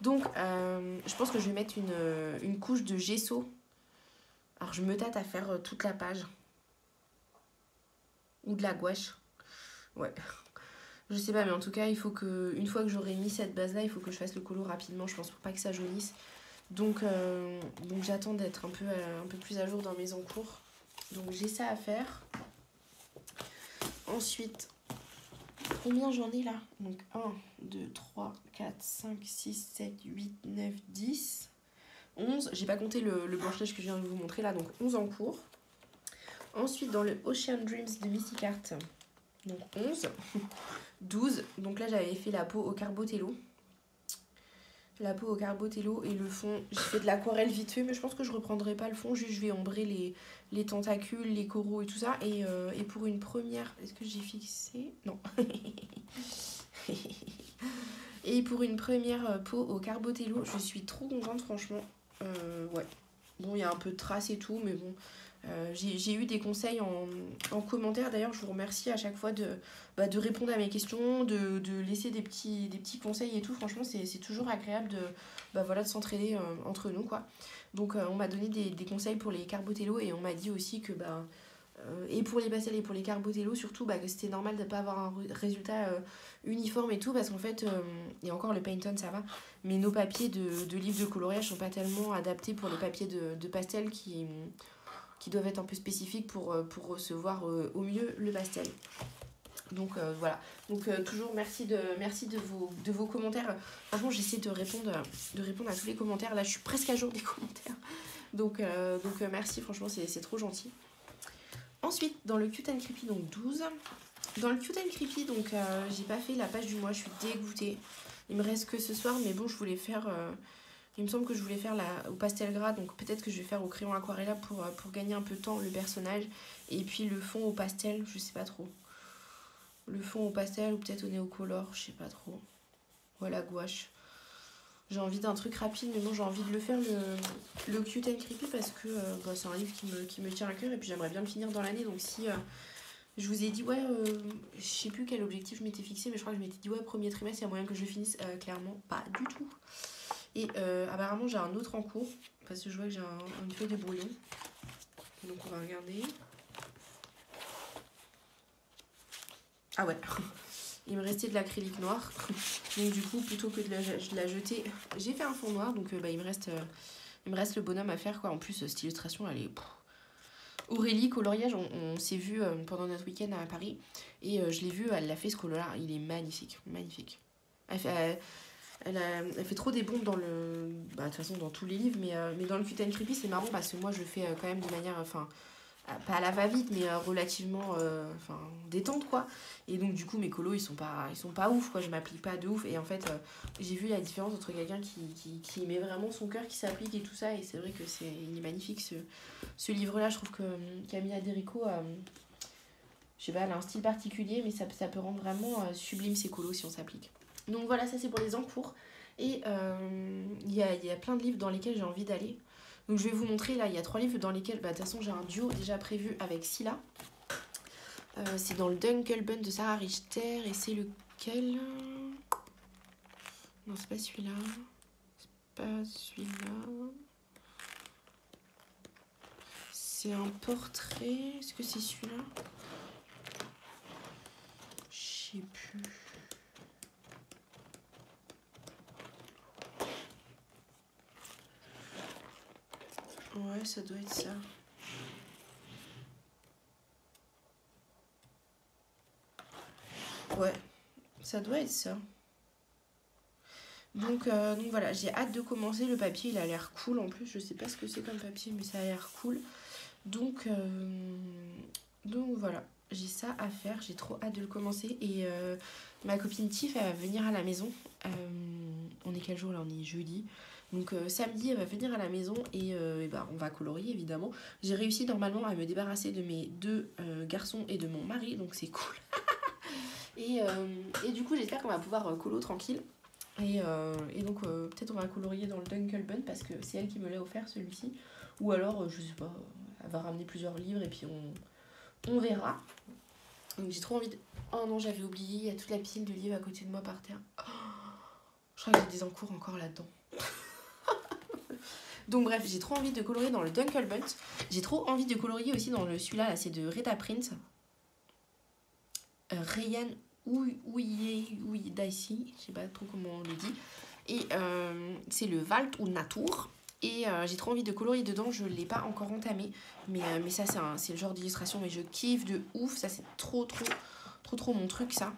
Speaker 1: Donc je pense que je vais mettre une couche de gesso. Alors je me tâte à faire toute la page. Ou de la gouache. Ouais. Je sais pas, mais en tout cas, il faut que, une fois que j'aurai mis cette base-là, il faut que je fasse le colo rapidement, je pense, pour pas que ça jaunisse. Donc j'attends d'être un peu plus à jour dans mes encours. Donc j'ai ça à faire. Ensuite, combien j'en ai là? Donc 1, 2, 3, 4, 5, 6, 7, 8, 9, 10, 11. J'ai pas compté le blanche-neige que je viens de vous montrer là, donc 11 en cours. Ensuite, dans le Ocean Dreams de Missy Carte, donc 11, 12. Donc là, j'avais fait la peau au Carbotello. La peau au Carbotello et le fond, j'ai fait de l'aquarelle vite fait, mais je pense que je reprendrai pas le fond, juste je vais ombrer les tentacules, les coraux et tout ça. Et pour une première, est-ce que j'ai fixé? Non. Et pour une première peau au Carbotello, je suis trop contente franchement. Ouais. Bon, il y a un peu de traces et tout, mais bon. J'ai eu des conseils en commentaire. D'ailleurs, je vous remercie à chaque fois de répondre à mes questions, de laisser des petits conseils et tout. Franchement, c'est toujours agréable de s'entraider entre nous, quoi. Donc, on m'a donné des conseils pour les Carbotello et on m'a dit aussi que, et pour les pastels et pour les Carbotello, surtout, que c'était normal de ne pas avoir un résultat uniforme et tout, parce qu'en fait, et encore le Painton, ça va, mais nos papiers de livres de coloriage sont pas tellement adaptés pour les papiers de pastel qui doivent être un peu spécifiques pour recevoir au mieux le pastel. Donc voilà. Donc toujours merci de vos commentaires. Franchement, j'essaie de répondre à tous les commentaires. Là, je suis presque à jour des commentaires. Donc merci, franchement, c'est trop gentil. Ensuite, dans le Cute and Creepy, donc 12. Dans le Cute and Creepy, donc j'ai pas fait la page du mois, je suis dégoûtée. Il me reste que ce soir, mais bon, je voulais faire... il me semble que je voulais faire au pastel gras, donc peut-être que je vais faire au crayon aquarella pour gagner un peu de temps le personnage. Et puis le fond au pastel, je sais pas trop. Le fond au pastel ou peut-être au néocolor, je sais pas trop. Ou à la gouache. J'ai envie d'un truc rapide, mais bon, j'ai envie de le faire le Cute and Creepy parce que c'est un livre qui me tient à cœur et puis j'aimerais bien le finir dans l'année. Donc si je vous ai dit, ouais, je sais plus quel objectif je m'étais fixé, mais je crois que je m'étais dit, ouais, premier trimestre, il y a moyen que je le finisse. Clairement, pas du tout. Et apparemment, j'ai un autre en cours parce que je vois que j'ai une feuille de brouillon. Donc on va regarder. Ah ouais. Il me restait de l'acrylique noir. Donc du coup, plutôt que de la jeter, j'ai fait un fond noir. Donc il me reste le bonhomme à faire, quoi. En plus, cette illustration, elle est... Aurélie coloriage, on s'est vu pendant notre week-end à Paris. Et je l'ai vu, elle l'a fait ce colo-là. Il est magnifique, magnifique. Elle fait trop des bombes dans le... de toute façon, dans tous les livres. Mais dans le Cute and Creepy, c'est marrant parce que moi, je le fais quand même de manière... pas à la va-vite, mais relativement détente, quoi. Et donc du coup mes colos ils sont pas ouf, quoi. Je m'applique pas de ouf et en fait j'ai vu la différence entre quelqu'un qui met vraiment son cœur, qui s'applique et tout ça. Et c'est vrai que il est magnifique ce livre là. Je trouve que Camilla Derico je sais pas, elle a un style particulier, mais ça peut rendre vraiment sublime ses colos si on s'applique. Donc voilà, ça c'est pour les encours. Et il y a plein de livres dans lesquels j'ai envie d'aller. Donc je vais vous montrer, là, il y a 3 livres dans lesquels, de toute façon, j'ai un duo déjà prévu avec Scylla. C'est dans le Dunkelbund de Sarah Richter, et c'est lequel? Non, c'est pas celui-là. C'est pas celui-là. C'est un portrait. Est-ce que c'est celui-là? Je sais plus. Ouais, ça doit être ça. Ouais, ça doit être ça. Donc voilà, j'ai hâte de commencer. Le papier, il a l'air cool en plus. Je sais pas ce que c'est comme papier, mais ça a l'air cool. Donc voilà, j'ai ça à faire. J'ai trop hâte de le commencer. Et ma copine Tiff, elle va venir à la maison. On est quel jour là? On est jeudi. Donc samedi, elle va venir à la maison et on va colorier évidemment. J'ai réussi normalement à me débarrasser de mes 2 garçons et de mon mari, donc c'est cool. et du coup, j'espère qu'on va pouvoir colo tranquille. Et donc peut-être on va colorier dans le Dunkelbund parce que c'est elle qui me l'a offert celui-ci. Ou alors, je sais pas, elle va ramener plusieurs livres et puis on verra. Donc j'ai trop envie de... Oh non, j'avais oublié, il y a toute la pile de livres à côté de moi par terre. Oh, je crois que j'ai des encours encore là-dedans. Donc bref, j'ai trop envie de colorier dans le Dunkle Bunt. J'ai trop envie de colorier aussi dans celui-là, là, c'est de Rita Prince. Ryan Ouidaisi, je sais pas trop comment on le dit. Et c'est le Wald und Natur. Et j'ai trop envie de colorier dedans, je ne l'ai pas encore entamé. Mais ça, c'est le genre d'illustration, mais je kiffe de ouf. Ça, c'est trop mon truc, ça.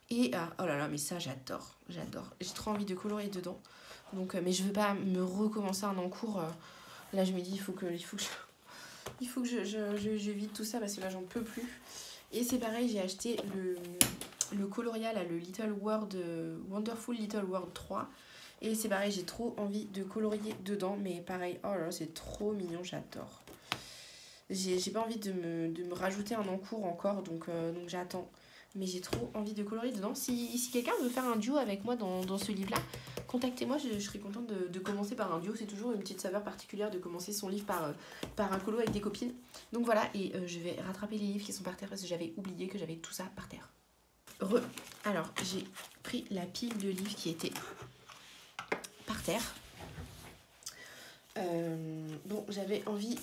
Speaker 1: Et oh là là, mais ça, j'adore. J'ai trop envie de colorier dedans. Donc, mais je veux pas me recommencer un encours. Là, je me dis, il faut que je vide tout ça parce que là, j'en peux plus. Et c'est pareil, j'ai acheté le coloria, là, le Little World, Wonderful Little World 3. Et c'est pareil, j'ai trop envie de colorier dedans. Mais pareil, oh là là, c'est trop mignon, j'adore. J'ai pas envie de me rajouter un encours encore, donc j'attends. Mais j'ai trop envie de colorier dedans. Si quelqu'un veut faire un duo avec moi dans ce livre-là, contactez-moi, je serais contente de commencer par un duo. C'est toujours une petite saveur particulière de commencer son livre par un colo avec des copines. Donc voilà, et je vais rattraper les livres qui sont par terre parce que j'avais oublié que j'avais tout ça par terre. Alors, j'ai pris la pile de livres qui était par terre. Bon, j'avais envie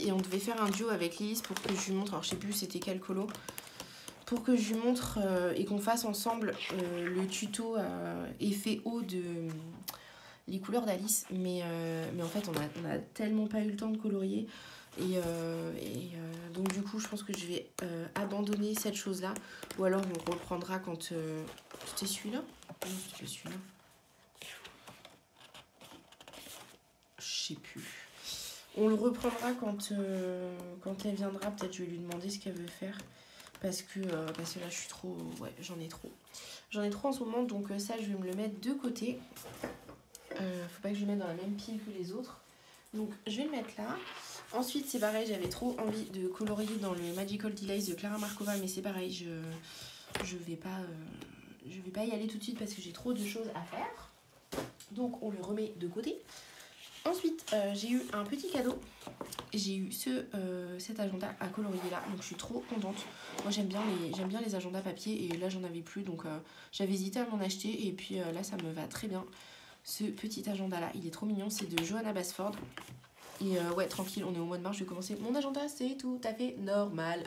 Speaker 1: et on devait faire un duo avec Lise pour que je lui montre, alors je sais plus c'était quel colo, pour que je lui montre et qu'on fasse ensemble le tuto effet eau de les couleurs d'Alice, mais en fait on a tellement pas eu le temps de colorier et donc du coup je pense que je vais abandonner cette chose là, ou alors on reprendra quand c'était celui-là, non c'était celui-là, je sais plus. On le reprendra quand elle viendra. Peut-être je vais lui demander ce qu'elle veut faire. Parce que là, je suis trop... Ouais, j'en ai trop. J'en ai trop en ce moment. Donc ça, je vais me le mettre de côté. Faut pas que je le mette dans la même pile que les autres. Donc, je vais le mettre là. Ensuite, c'est pareil. J'avais trop envie de colorier dans le Magical Delights de Clara Markova. Mais c'est pareil. Je vais pas y aller tout de suite parce que j'ai trop de choses à faire. Donc, on le remet de côté. Ensuite, j'ai eu un petit cadeau. J'ai eu cet agenda à colorier là, donc je suis trop contente. Moi j'aime bien les agendas papier et là j'en avais plus, donc j'avais hésité à m'en acheter et puis là ça me va très bien. Ce petit agenda là, il est trop mignon, c'est de Johanna Basford. Et ouais, tranquille, on est au mois de mars, je vais commencer mon agenda, c'est tout à fait normal.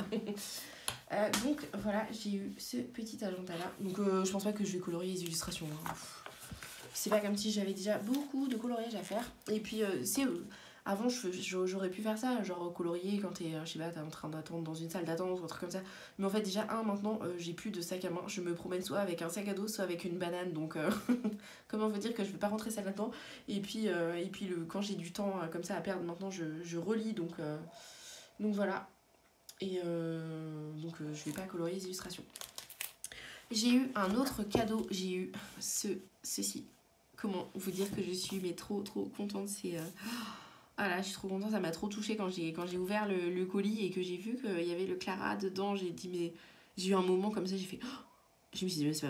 Speaker 1: Donc voilà, j'ai eu ce petit agenda là. Donc je pense pas que je vais colorier les illustrations. Hein. C'est pas comme si j'avais déjà beaucoup de coloriage à faire. Et puis, avant, j'aurais pu faire ça, genre colorier quand t'es, je sais pas, t'es en train d'attendre dans une salle d'attente ou un truc comme ça. Mais en fait, déjà, maintenant, j'ai plus de sac à main. Je me promène soit avec un sac à dos, soit avec une banane. Donc, comment vous dire que je vais pas rentrer ça là-dedans. Et puis quand j'ai du temps comme ça à perdre, maintenant, je relis. Donc voilà. Et donc, je vais pas colorier les illustrations. J'ai eu un autre cadeau. J'ai eu ceci. Comment vous dire que je suis mais trop contente, c'est ah là je suis trop contente, ça m'a trop touchée quand j'ai ouvert le colis et que j'ai vu qu'il y avait le Clara dedans. J'ai dit mais j'ai eu un moment comme ça, j'ai fait je me suis dit mais c'est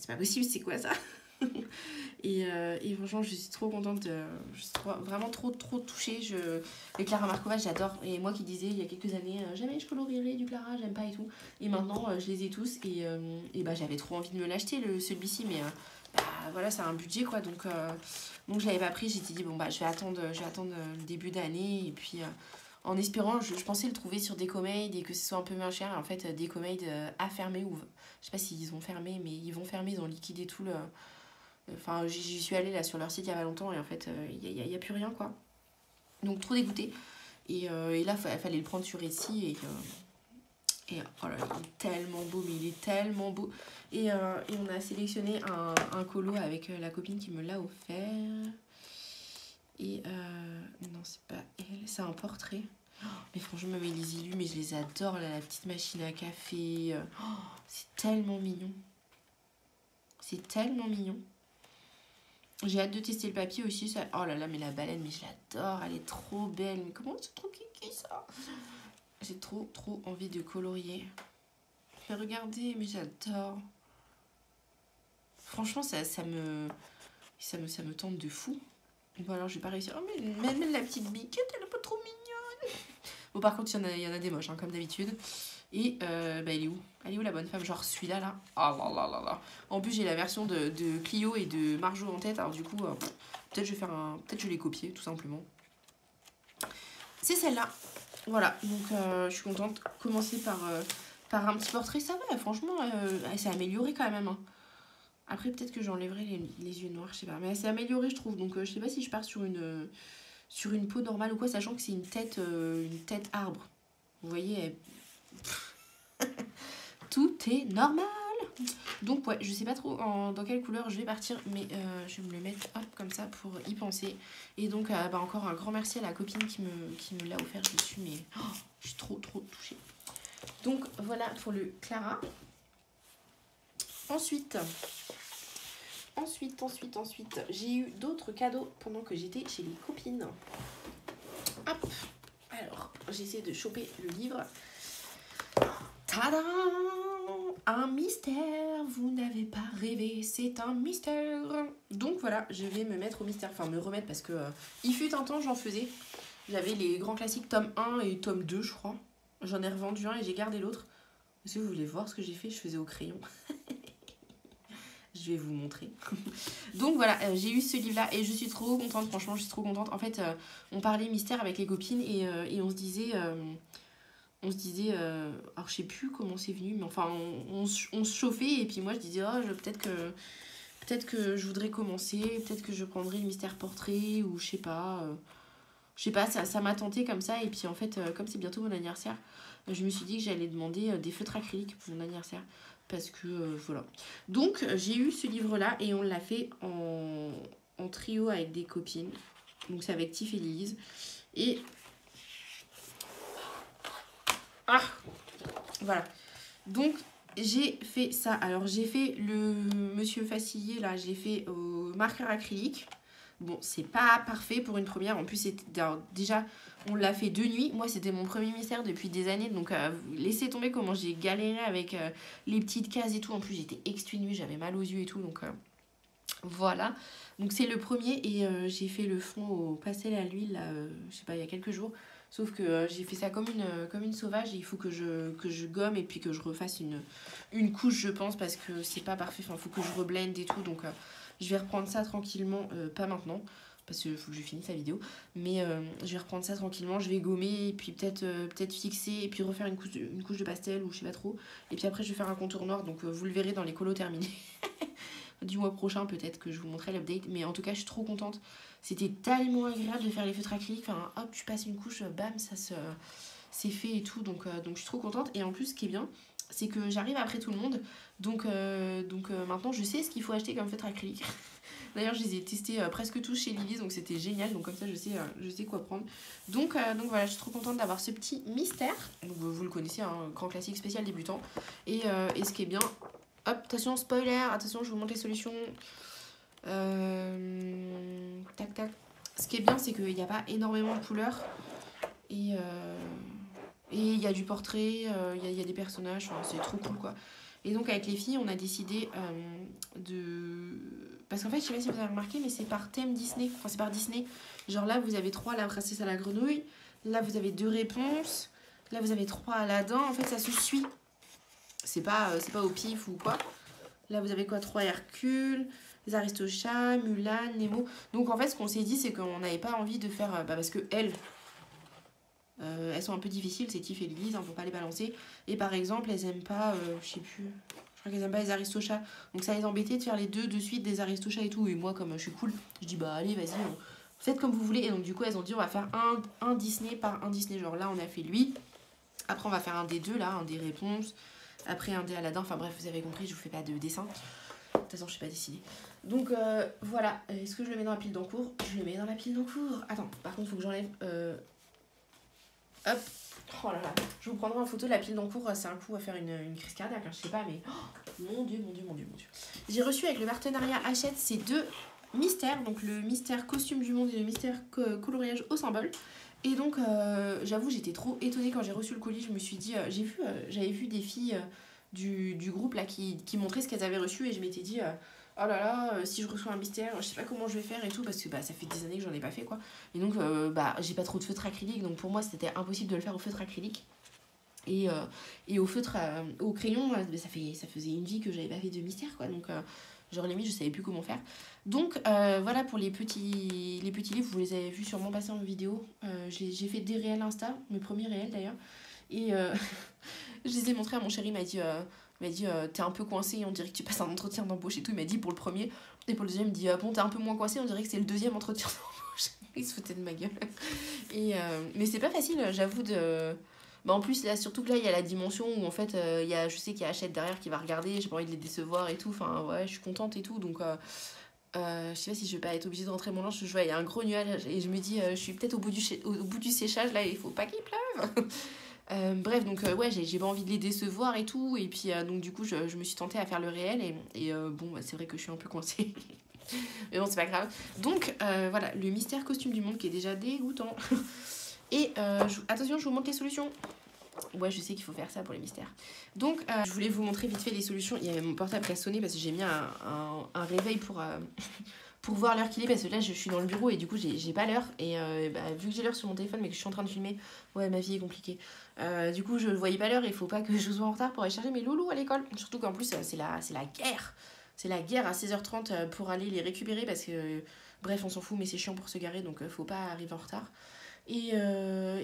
Speaker 1: pas possible, c'est quoi ça. et franchement je suis trop contente, je suis vraiment trop touchée. Les Clara Markova j'adore, et moi qui disais il y a quelques années jamais je colorierai du Clara, j'aime pas et tout, et maintenant je les ai tous et bah j'avais trop envie de me l'acheter celui-ci, mais voilà, c'est un budget quoi, donc je l'avais pas pris. J'ai dit bon bah je vais attendre le début d'année, et puis en espérant, je pensais le trouver sur Decomade et que ce soit un peu moins cher, et en fait Decomade a fermé, ou je sais pas s'ils ont fermé, mais ils vont fermer, ils ont liquidé tout le... Enfin j'y suis allée là sur leur site il y a pas longtemps, et en fait il y a plus rien quoi, donc trop dégoûtée. Et là il fallait le prendre sur Etsy, et oh là, il est tellement beau, mais il est tellement beau. Et on a sélectionné un colo avec la copine qui me l'a offert. Et non, c'est pas elle, c'est un portrait. Oh, mais franchement, même les illus, mais je les adore là, la petite machine à café. Oh, c'est tellement mignon. C'est tellement mignon. J'ai hâte de tester le papier aussi. Ça... Oh là là, mais la baleine, mais je l'adore, elle est trop belle. Mais comment c'est trop kiki ça. J'ai trop envie de colorier. Mais regardez, mais j'adore. Franchement, ça me tente de fou. Bon alors, je vais pas réussir. Oh, mais même la petite biquette, elle est pas trop mignonne. Bon, par contre, il y en a des moches, hein, comme d'habitude. Et bah, elle est où? Elle est où la bonne femme? Genre celui-là, là. Ah là là là là. En plus, j'ai la version de Clio et de Marjo en tête. Alors du coup, peut-être je vais faire un... Peut-être je vais les copier, tout simplement. C'est celle-là. Voilà, donc je suis contente. Commencer par un petit portrait, ça va, franchement, elle s'est améliorée quand même. Hein. Après, peut-être que j'enlèverai les yeux noirs, je sais pas. Mais elle s'est améliorée, je trouve. Donc je sais pas si je pars sur une peau normale ou quoi, sachant que c'est une tête arbre. Vous voyez, tout est normal. Donc ouais, je sais pas trop dans quelle couleur je vais partir, mais je vais me le mettre hop comme ça pour y penser. Et donc bah, encore un grand merci à la copine qui me l'a offert dessus, mais je suis trop touchée. Donc voilà pour le Clara. Ensuite, j'ai eu d'autres cadeaux pendant que j'étais chez les copines. Hop, alors j'essaie de choper le livre. Tadam! Un mystère, vous n'avez pas rêvé, c'est un mystère. Donc voilà, je vais me mettre au mystère, enfin me remettre parce que il fut un temps j'en faisais. J'avais les grands classiques tome 1 et tome 2 je crois. J'en ai revendu un et j'ai gardé l'autre. Si vous voulez voir ce que j'ai fait, je faisais au crayon. Je vais vous montrer. Donc voilà, j'ai eu ce livre-là et je suis trop contente, franchement je suis trop contente. En fait, on parlait mystère avec les copines et on se disait... alors je sais plus comment c'est venu, mais enfin on se chauffait et puis moi je disais peut-être que je voudrais commencer, peut-être que je prendrais le mystère portrait ou je sais pas, ça m'a tenté comme ça et puis en fait comme c'est bientôt mon anniversaire, je me suis dit que j'allais demander des feutres acryliques pour mon anniversaire parce que voilà. Donc j'ai eu ce livre-là et on l'a fait en trio avec des copines, donc c'est avec Tiff et Lise et voilà. Donc, j'ai fait ça. Alors, j'ai fait le Monsieur Facilier, là, je l'ai fait au marqueur acrylique. Bon, c'est pas parfait pour une première. En plus, c'était déjà, on l'a fait de nuit. Moi, c'était mon premier mystère depuis des années. Donc, laissez tomber comment j'ai galéré avec les petites cases et tout. En plus, j'étais exténuée, j'avais mal aux yeux et tout. Donc, voilà. Donc, c'est le premier. Et j'ai fait le fond au pastel à l'huile, là, je sais pas, il y a quelques jours. Sauf que j'ai fait ça comme une sauvage et il faut que je gomme et puis que je refasse une couche, je pense, parce que c'est pas parfait. Enfin, il faut que je reblende et tout. Donc, je vais reprendre ça tranquillement, pas maintenant, parce qu'il faut que je finisse la vidéo. Mais je vais reprendre ça tranquillement. Je vais gommer et puis peut-être fixer et puis refaire une couche de pastel ou je sais pas trop. Et puis après, je vais faire un contour noir. Donc, vous le verrez dans les colos terminés. Du mois prochain, peut-être que je vous montrerai l'update. Mais en tout cas, je suis trop contente. C'était tellement agréable de faire les feutres acryliques. Enfin, hop, tu passes une couche, bam, c'est fait et tout. Donc, je suis trop contente. Et en plus, ce qui est bien, c'est que j'arrive après tout le monde. Donc maintenant, je sais ce qu'il faut acheter comme feutre acrylique. D'ailleurs, je les ai testés presque tous chez Lily. Donc, c'était génial. Donc, comme ça, je sais quoi prendre. Donc voilà, je suis trop contente d'avoir ce petit mystère. Donc, vous le connaissez, un grand classique spécial débutant. Et ce qui est bien... Hop, attention, spoiler. Attention, je vous montre les solutions. Tac tac. Ce qui est bien, c'est qu'il n'y a pas énormément de couleurs et il y a du portrait, il y a des personnages, enfin, c'est trop cool quoi. Et donc avec les filles, on a décidé parce qu'en fait, je sais pas si vous avez remarqué, mais c'est par thème Disney, enfin c'est par Disney. Genre là, vous avez 3 la princesse à la grenouille, là vous avez 2 réponses, là vous avez 3 Aladdin, en fait ça se suit. C'est pas au pif ou quoi. Là vous avez quoi, 3 Hercule, les Aristochats, Mulan, Nemo. Donc en fait, ce qu'on s'est dit, c'est qu'on n'avait pas envie de faire... parce que elles sont un peu difficiles, c'est Tiff et Lise, hein, pour pas les balancer. Et par exemple, elles aiment pas, je sais plus, je crois qu'elles aiment pas les Aristochats. Donc ça les embêtait de faire les 2 de suite des Aristochats et tout. Et moi, comme je suis cool, je dis bah allez, vas-y, faites comme vous voulez. Et donc du coup, elles ont dit on va faire un Disney par un Disney. Genre là, on a fait lui. Après, on va faire un des 2, là, un des réponses. Après, un des Aladdin. Enfin bref, vous avez compris, je vous fais pas de dessin. De toute façon, je sais pas dessiner. Donc voilà. Est-ce que je le mets dans la pile d'encours? Je le mets dans la pile d'encours. Attends, par contre, il faut que j'enlève... Hop. Oh là là. Je vous prendrai en photo de la pile d'encours. C'est un coup à faire une crise cardiaque. Hein, je sais pas, mais... Oh, mon Dieu. J'ai reçu avec le partenariat Hachette ces 2 mystères. Donc le mystère costume du monde et le mystère coloriage au symbole. Et donc, j'avoue, j'étais trop étonnée quand j'ai reçu le colis. Je me suis dit... j'avais vu des filles... Du groupe là qui montraient ce qu'elles avaient reçu et je m'étais dit oh là là, si je reçois un mystère, je sais pas comment je vais faire et tout, parce que bah, ça fait des années que j'en ai pas fait quoi. Et donc, bah, j'ai pas trop de feutre acrylique, donc pour moi c'était impossible de le faire au feutre acrylique. Et, au feutre, au crayon, ça faisait une vie que j'avais pas fait de mystère quoi. Donc, genre limite, je savais plus comment faire. Donc, voilà pour les petits livres, vous les avez vus sûrement passer en vidéo. J'ai fait des réels Insta, mes premiers réels d'ailleurs. Et je les ai montrés à mon chéri, il m'a dit t'es un peu coincé, on dirait que tu passes un entretien d'embauche et tout. Il m'a dit pour le premier, et pour le deuxième, il me dit bon, t'es un peu moins coincé, on dirait que c'est le deuxième entretien d'embauche. Il se foutait de ma gueule. Et, mais c'est pas facile, j'avoue, de. Bah en plus, là, surtout que là, il y a la dimension où en fait, je sais qu'il y a Hachette derrière qui va regarder, j'ai pas envie de les décevoir et tout. Enfin, ouais, je suis contente et tout. Donc, je sais pas si je vais pas être obligée de rentrer mon linge. Je vois, il y a un gros nuage et je me dis, je suis peut-être au bout du séchage là, il faut pas qu'il pleuve. Bref, donc ouais, j'ai pas envie de les décevoir et tout. Et puis, donc du coup, je me suis tentée à faire le réel. Et bon, bah, c'est vrai que je suis un peu coincée. Mais bon, c'est pas grave. Donc, voilà, le mystère costume du monde qui est déjà dégoûtant. Et attention, je vous montre les solutions. Ouais, je sais qu'il faut faire ça pour les mystères. Donc, je voulais vous montrer vite fait les solutions. Il y avait mon portable qui a sonné parce que j'ai mis un réveil pour voir l'heure qu'il est. Parce que là, je suis dans le bureau et du coup, j'ai pas l'heure. Et bah, vu que j'ai l'heure sur mon téléphone mais que je suis en train de filmer, ouais, ma vie est compliquée. Du coup, je ne voyais pas l'heure. Il faut pas que je sois en retard pour aller chercher mes loulous à l'école. Surtout qu'en plus, c'est la guerre. C'est la guerre à 16h30 pour aller les récupérer parce que, bref, on s'en fout, mais c'est chiant pour se garer. Donc, faut pas arriver en retard. Et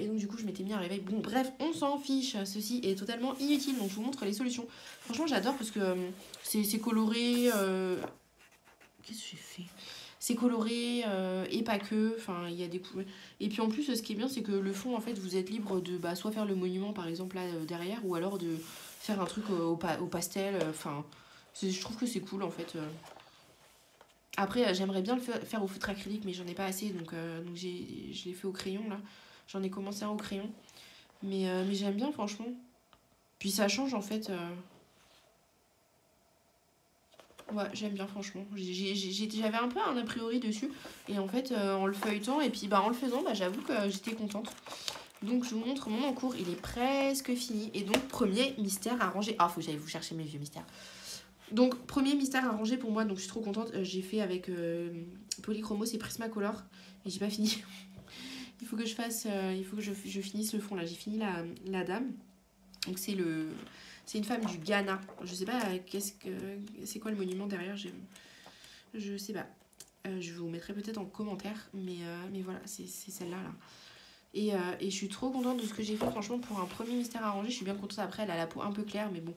Speaker 1: donc du coup je m'étais mis un réveil. Bon bref, on s'en fiche, ceci est totalement inutile, donc je vous montre les solutions. Franchement j'adore parce que c'est coloré. Qu'est-ce que j'ai fait? C'est coloré et pas que, enfin il y a des couleurs. Et puis en plus ce qui est bien c'est que le fond en fait vous êtes libre de soit faire le monument par exemple là derrière ou alors de faire un truc au pastel. Enfin je trouve que c'est cool en fait. Après, j'aimerais bien le faire au feutre acrylique, mais j'en ai pas assez, donc je l'ai fait au crayon, là. J'en ai commencé un au crayon. Mais j'aime bien, franchement. Puis ça change, en fait. Ouais, j'aime bien, franchement. J'avais un peu un a priori dessus. Et en fait, en le feuilletant, et puis bah, en le faisant, bah, j'avoue que j'étais contente. Donc, je vous montre mon encours. Il est presque fini. Et donc, premier mystère à ranger. Ah, faut que j'aille vous chercher mes vieux mystères. Donc, premier mystère à ranger pour moi, donc je suis trop contente. J'ai fait avec Polychromos et Prismacolor et j'ai pas fini. Il faut que je fasse, il faut que je finisse le fond là. J'ai fini la dame. Donc, c'est une femme du Ghana. Je sais pas c'est quoi le monument derrière. Je sais pas. Je vous mettrai peut-être en commentaire, mais voilà, c'est celle-là là. Et je suis trop contente de ce que j'ai fait, franchement, pour un premier mystère à ranger. Je suis bien contente. Après, elle a la peau un peu claire, mais bon,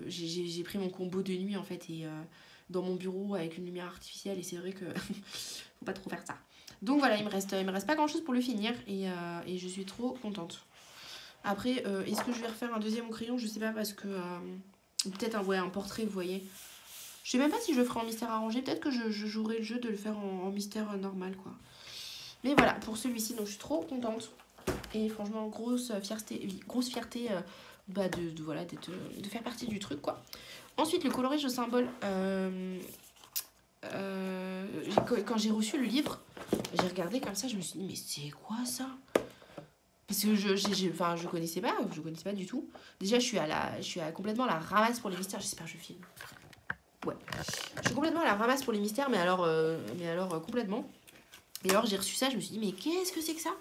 Speaker 1: j'ai pris mon combo de nuit en fait, et dans mon bureau avec une lumière artificielle, et c'est vrai que faut pas trop faire ça. Donc voilà, il me reste pas grand chose pour le finir, et je suis trop contente. Après, est-ce que je vais refaire un deuxième au crayon? Je sais pas, parce que peut-être un portrait, vous voyez. Je sais même pas si je le ferai en mystère à ranger. Peut-être que je jouerai le jeu de le faire en mystère normal, quoi. Mais voilà, pour celui-ci, donc je suis trop contente. Et franchement, grosse fierté bah voilà, de faire partie du truc, quoi. Ensuite, le coloriage au symbole. Quand j'ai reçu le livre, j'ai regardé comme ça, je me suis dit, mais c'est quoi ça? Parce que je connaissais pas du tout. Déjà, je suis complètement à la ramasse pour les mystères. J'espère que je filme. Ouais. Je suis complètement à la ramasse pour les mystères, mais alors complètement. Et alors j'ai reçu ça, je me suis dit mais qu'est-ce que c'est que ça?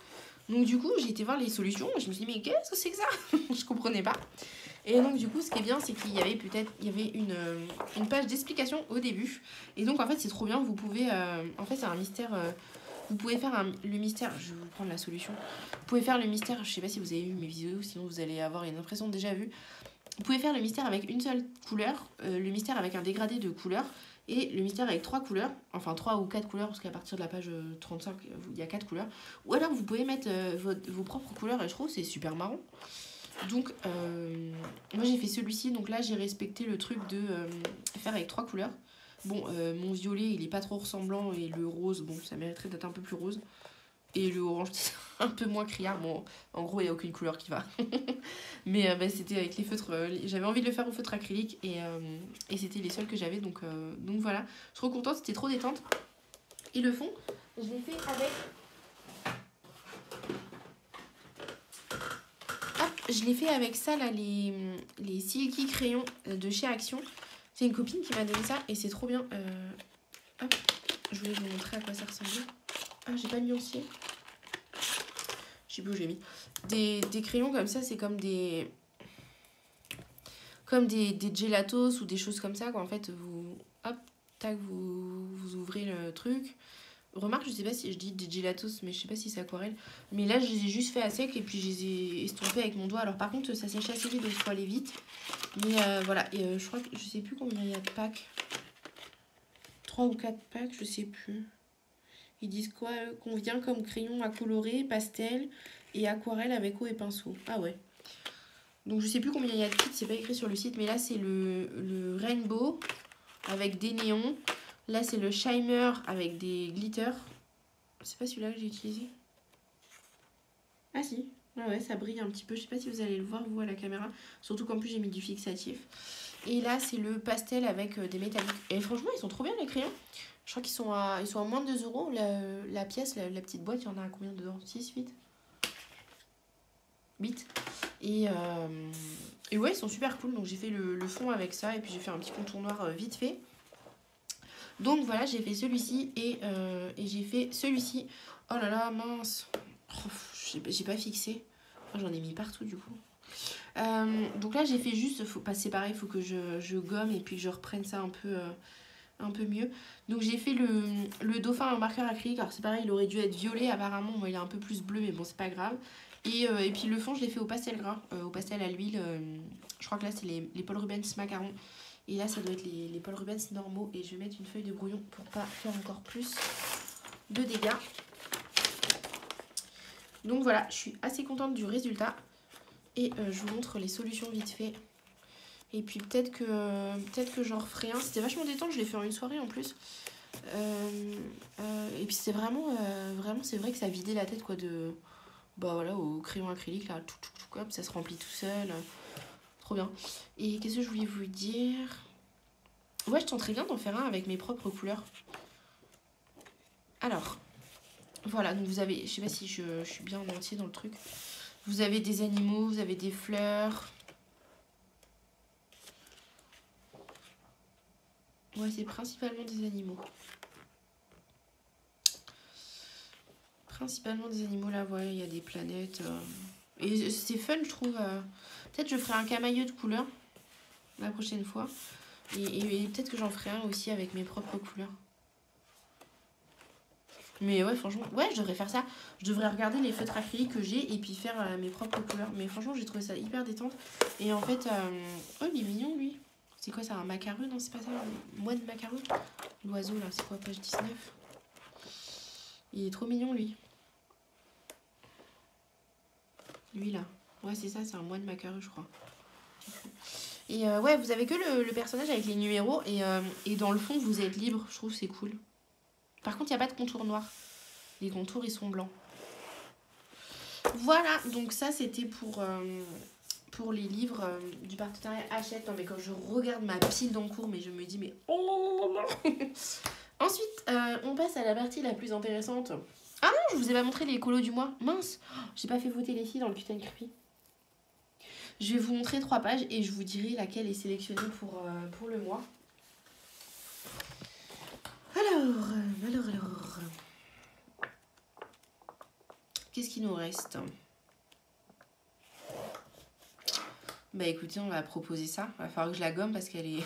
Speaker 1: Donc du coup j'ai été voir les solutions, et je me suis dit mais qu'est-ce que c'est que ça? Je comprenais pas. Et donc du coup ce qui est bien c'est qu'il y avait une page d'explication au début. Et donc en fait c'est trop bien, vous pouvez en fait c'est un mystère, vous pouvez faire le mystère, je vais vous prendre la solution. Vous pouvez faire le mystère, je sais pas si vous avez vu mes vidéos, sinon vous allez avoir une impression déjà vue. Vous pouvez faire le mystère avec une seule couleur, le mystère avec un dégradé de couleurs, et le mystère avec 3 couleurs, enfin 3 ou 4 couleurs, parce qu'à partir de la page 35, il y a 4 couleurs. Ou alors vous pouvez mettre vos propres couleurs, et je trouve que c'est super marrant. Donc, moi j'ai fait celui-ci, donc là j'ai respecté le truc de faire avec 3 couleurs. Bon, mon violet il est pas trop ressemblant, et le rose, bon ça mériterait d'être un peu plus rose. Et le orange, c'est un peu moins criard. Bon, en gros, il n'y a aucune couleur qui va. Mais c'était avec les feutres. J'avais envie de le faire au feutre acrylique. Et c'était les seuls que j'avais. Donc voilà. Je suis trop contente. C'était trop détente. Et le fond, je l'ai fait avec... Hop, je l'ai fait avec ça, là, les Silky crayons de chez Action. C'est une copine qui m'a donné ça et c'est trop bien. Hop, je voulais vous montrer à quoi ça ressemblait. Ah, j'ai pas mis entier. Je sais plus où j'ai mis. Des crayons comme ça, c'est comme des gelatos ou des choses comme ça. Quoi. En fait, vous, hop, tac, vous ouvrez le truc. Remarque, je sais pas si je dis des gelatos, mais je sais pas si c'est aquarelle. Mais là, je les ai juste fait à sec et puis je les ai estompés avec mon doigt. Alors par contre, ça sèche assez vite, donc il faut aller vite. Mais voilà, et je crois que je sais plus combien il y a de packs. 3 ou 4 packs, je sais plus. Ils disent quoi convient comme crayon à colorer, pastel et aquarelle avec eau et pinceau. Ah ouais. Donc je sais plus combien il y a de kits, c'est pas écrit sur le site, mais là c'est le rainbow avec des néons. Là c'est le shimmer avec des glitters. C'est pas celui-là que j'ai utilisé. Ah si, ouais, ça brille un petit peu. Je sais pas si vous allez le voir vous à la caméra. Surtout qu'en plus j'ai mis du fixatif. Et là c'est le pastel avec des métalliques. Et franchement ils sont trop bien les crayons. Je crois qu'ils sont à moins de 2 euros. La pièce, la petite boîte, il y en a combien dedans? 6, 8 8. Et ouais, ils sont super cool. Donc j'ai fait le fond avec ça. Et puis j'ai fait un petit contour noir vite fait. Donc voilà, j'ai fait celui-ci. Et j'ai fait celui-ci. Oh là là, mince. Oh, j'ai pas fixé. Oh, j'en ai mis partout du coup. Donc là, j'ai fait juste... c'est pareil, il faut que je gomme et puis que je reprenne ça un peu mieux. Donc j'ai fait le dauphin en marqueur acrylique. Alors c'est pareil, il aurait dû être violet apparemment. Moi, il est un peu plus bleu, mais bon, c'est pas grave. Et puis le fond, je l'ai fait au pastel gras, au pastel à l'huile. Je crois que là, c'est les Paul Rubens macarons. Et là, ça doit être les Paul Rubens normaux. Et je vais mettre une feuille de brouillon pour pas faire encore plus de dégâts. Donc voilà, je suis assez contente du résultat. Et je vous montre les solutions vite fait. Et puis peut-être que j'en referai un. C'était vachement détente, je l'ai fait en une soirée en plus. Et puis c'est vraiment, c'est vrai que ça vidait la tête quoi de... Bah voilà, au crayon acrylique là, tout, ça se remplit tout seul. Trop bien. Et qu'est-ce que je voulais vous dire? Ouais, je tenterais bien d'en faire un avec mes propres couleurs. Alors, voilà, donc vous avez, je sais pas si je suis bien en entier dans le truc. Vous avez des animaux, vous avez des fleurs. Ouais, c'est principalement des animaux. Principalement des animaux là, ouais, il y a des planètes. Et c'est fun, je trouve. Peut-être je ferai un camailleux de couleurs la prochaine fois. Et peut-être que j'en ferai un aussi avec mes propres couleurs. Mais ouais, franchement, ouais, je devrais faire ça. Je devrais regarder les feutres acryliques que j'ai et puis faire mes propres couleurs. Mais franchement, j'ai trouvé ça hyper détente. Et en fait, oh, il est mignon lui. C'est quoi ça, un macaron? Non, c'est pas ça, un moine macaron. L'oiseau là, c'est quoi, page 19? Il est trop mignon lui. Lui là. Ouais, c'est ça, c'est un moine macaron, je crois. Et ouais, vous avez que le personnage avec les numéros et dans le fond, vous êtes libre. Je trouve que c'est cool. Par contre, il n'y a pas de contour noir. Les contours, ils sont blancs. Voilà, donc ça, c'était pour les livres du partenariat Hachette. Non, mais quand je regarde ma pile d'encours, mais je me dis, mais... oh Ensuite, on passe à la partie la plus intéressante. Ah non, je vous ai pas montré les colos du mois. Mince, j'ai pas fait voter les filles dans le putain de creepy. Je vais vous montrer 3 pages et je vous dirai laquelle est sélectionnée pour le mois. Alors. Qu'est-ce qu'il nous reste? Bah écoutez, on va proposer ça. Il va falloir que je la gomme parce qu'elle est,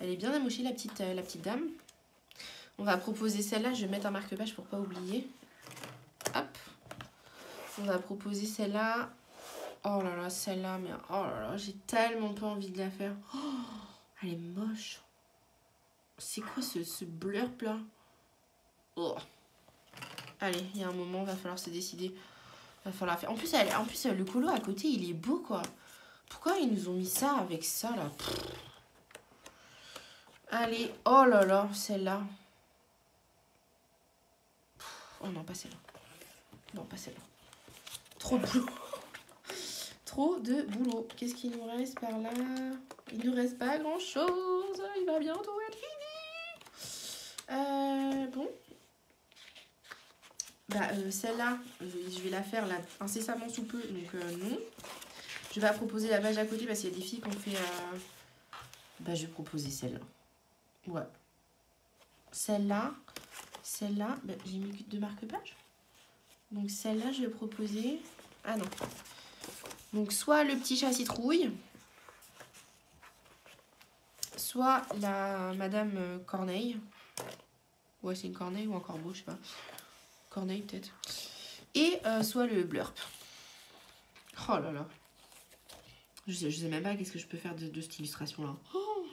Speaker 1: elle est bien amochée, la petite dame. On va proposer celle-là. Je vais mettre un marque-page pour pas oublier. Hop. On va proposer celle-là. Oh là là, celle-là, mais oh là là, j'ai tellement pas envie de la faire. Oh, elle est moche. C'est quoi ce blurp là? Oh. Allez, il y a un moment, va falloir se décider. Va falloir faire. En plus, le colo à côté, il est beau quoi. Pourquoi ils nous ont mis ça avec ça là? Pff. Allez, oh là là, celle-là. Oh non, pas celle-là. Non, pas celle-là. Trop de boulot. Trop de boulot. Qu'est-ce qu'il nous reste par là? Il ne nous reste pas grand-chose. Il va bientôt être fini. Bon. Bah, celle-là, je vais la faire là, incessamment sous peu. Donc, non. Je vais pas proposer la page à côté parce qu'il y a des filles qui ont fait Bah, je vais proposer celle-là. Ouais. Celle-là, bah, j'ai mis de marque-page. Donc celle-là, je vais proposer... Ah non. Donc soit le petit chat citrouille, soit la Madame Corneille. Ouais, c'est une corneille ou un corbeau, je sais pas. Corneille peut-être. Et soit le blurp. Oh là là. Je sais même pas qu'est-ce que je peux faire de cette illustration-là. Oh.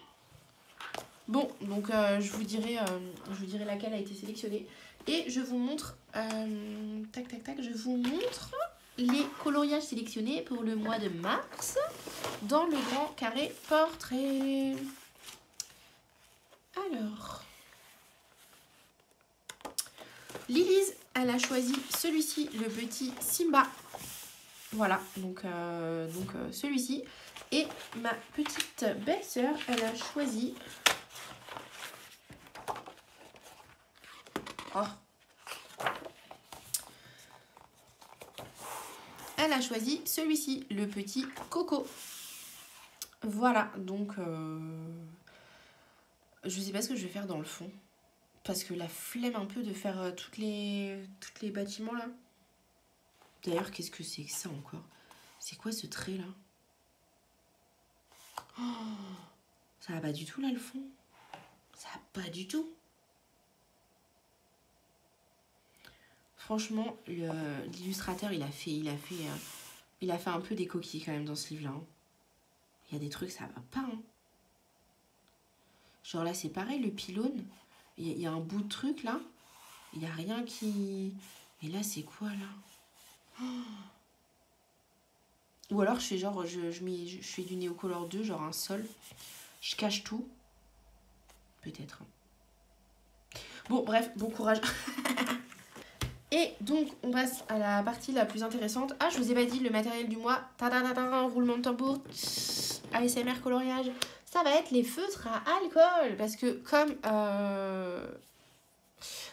Speaker 1: Bon, donc je vous dirai laquelle a été sélectionnée. Et je vous montre... tac, tac, tac. Je vous montre les coloriages sélectionnés pour le mois de mars dans le grand carré portrait. Alors... Lilise, elle a choisi celui-ci, le petit Simba. Voilà, donc celui-ci. Et ma petite belle-sœur, elle a choisi... Oh. Elle a choisi celui-ci, le petit Coco. Voilà, donc... je sais pas ce que je vais faire dans le fond. Parce que la flemme un peu de faire toutes les bâtiments là. D'ailleurs, qu'est-ce que c'est que ça encore? C'est quoi ce trait là? Oh, ça va pas du tout là le fond. Ça va pas du tout. Franchement, l'illustrateur il a fait un peu des coquilles quand même dans ce livre là. Hein. Il y a des trucs, ça va pas. Hein. Genre là c'est pareil, le pylône. Il y a un bout de truc là. Il n'y a rien qui... Et là c'est quoi là? Oh. Ou alors je fais genre, je fais du Neocolor 2, genre un sol. Je cache tout. Peut-être. Bon, bref, bon courage. Et donc, on passe à la partie la plus intéressante. Ah, je vous ai pas dit, le matériel du mois. Tadadada, roulement de tambour. ASMR coloriage. Ça va être les feutres à alcool. Parce que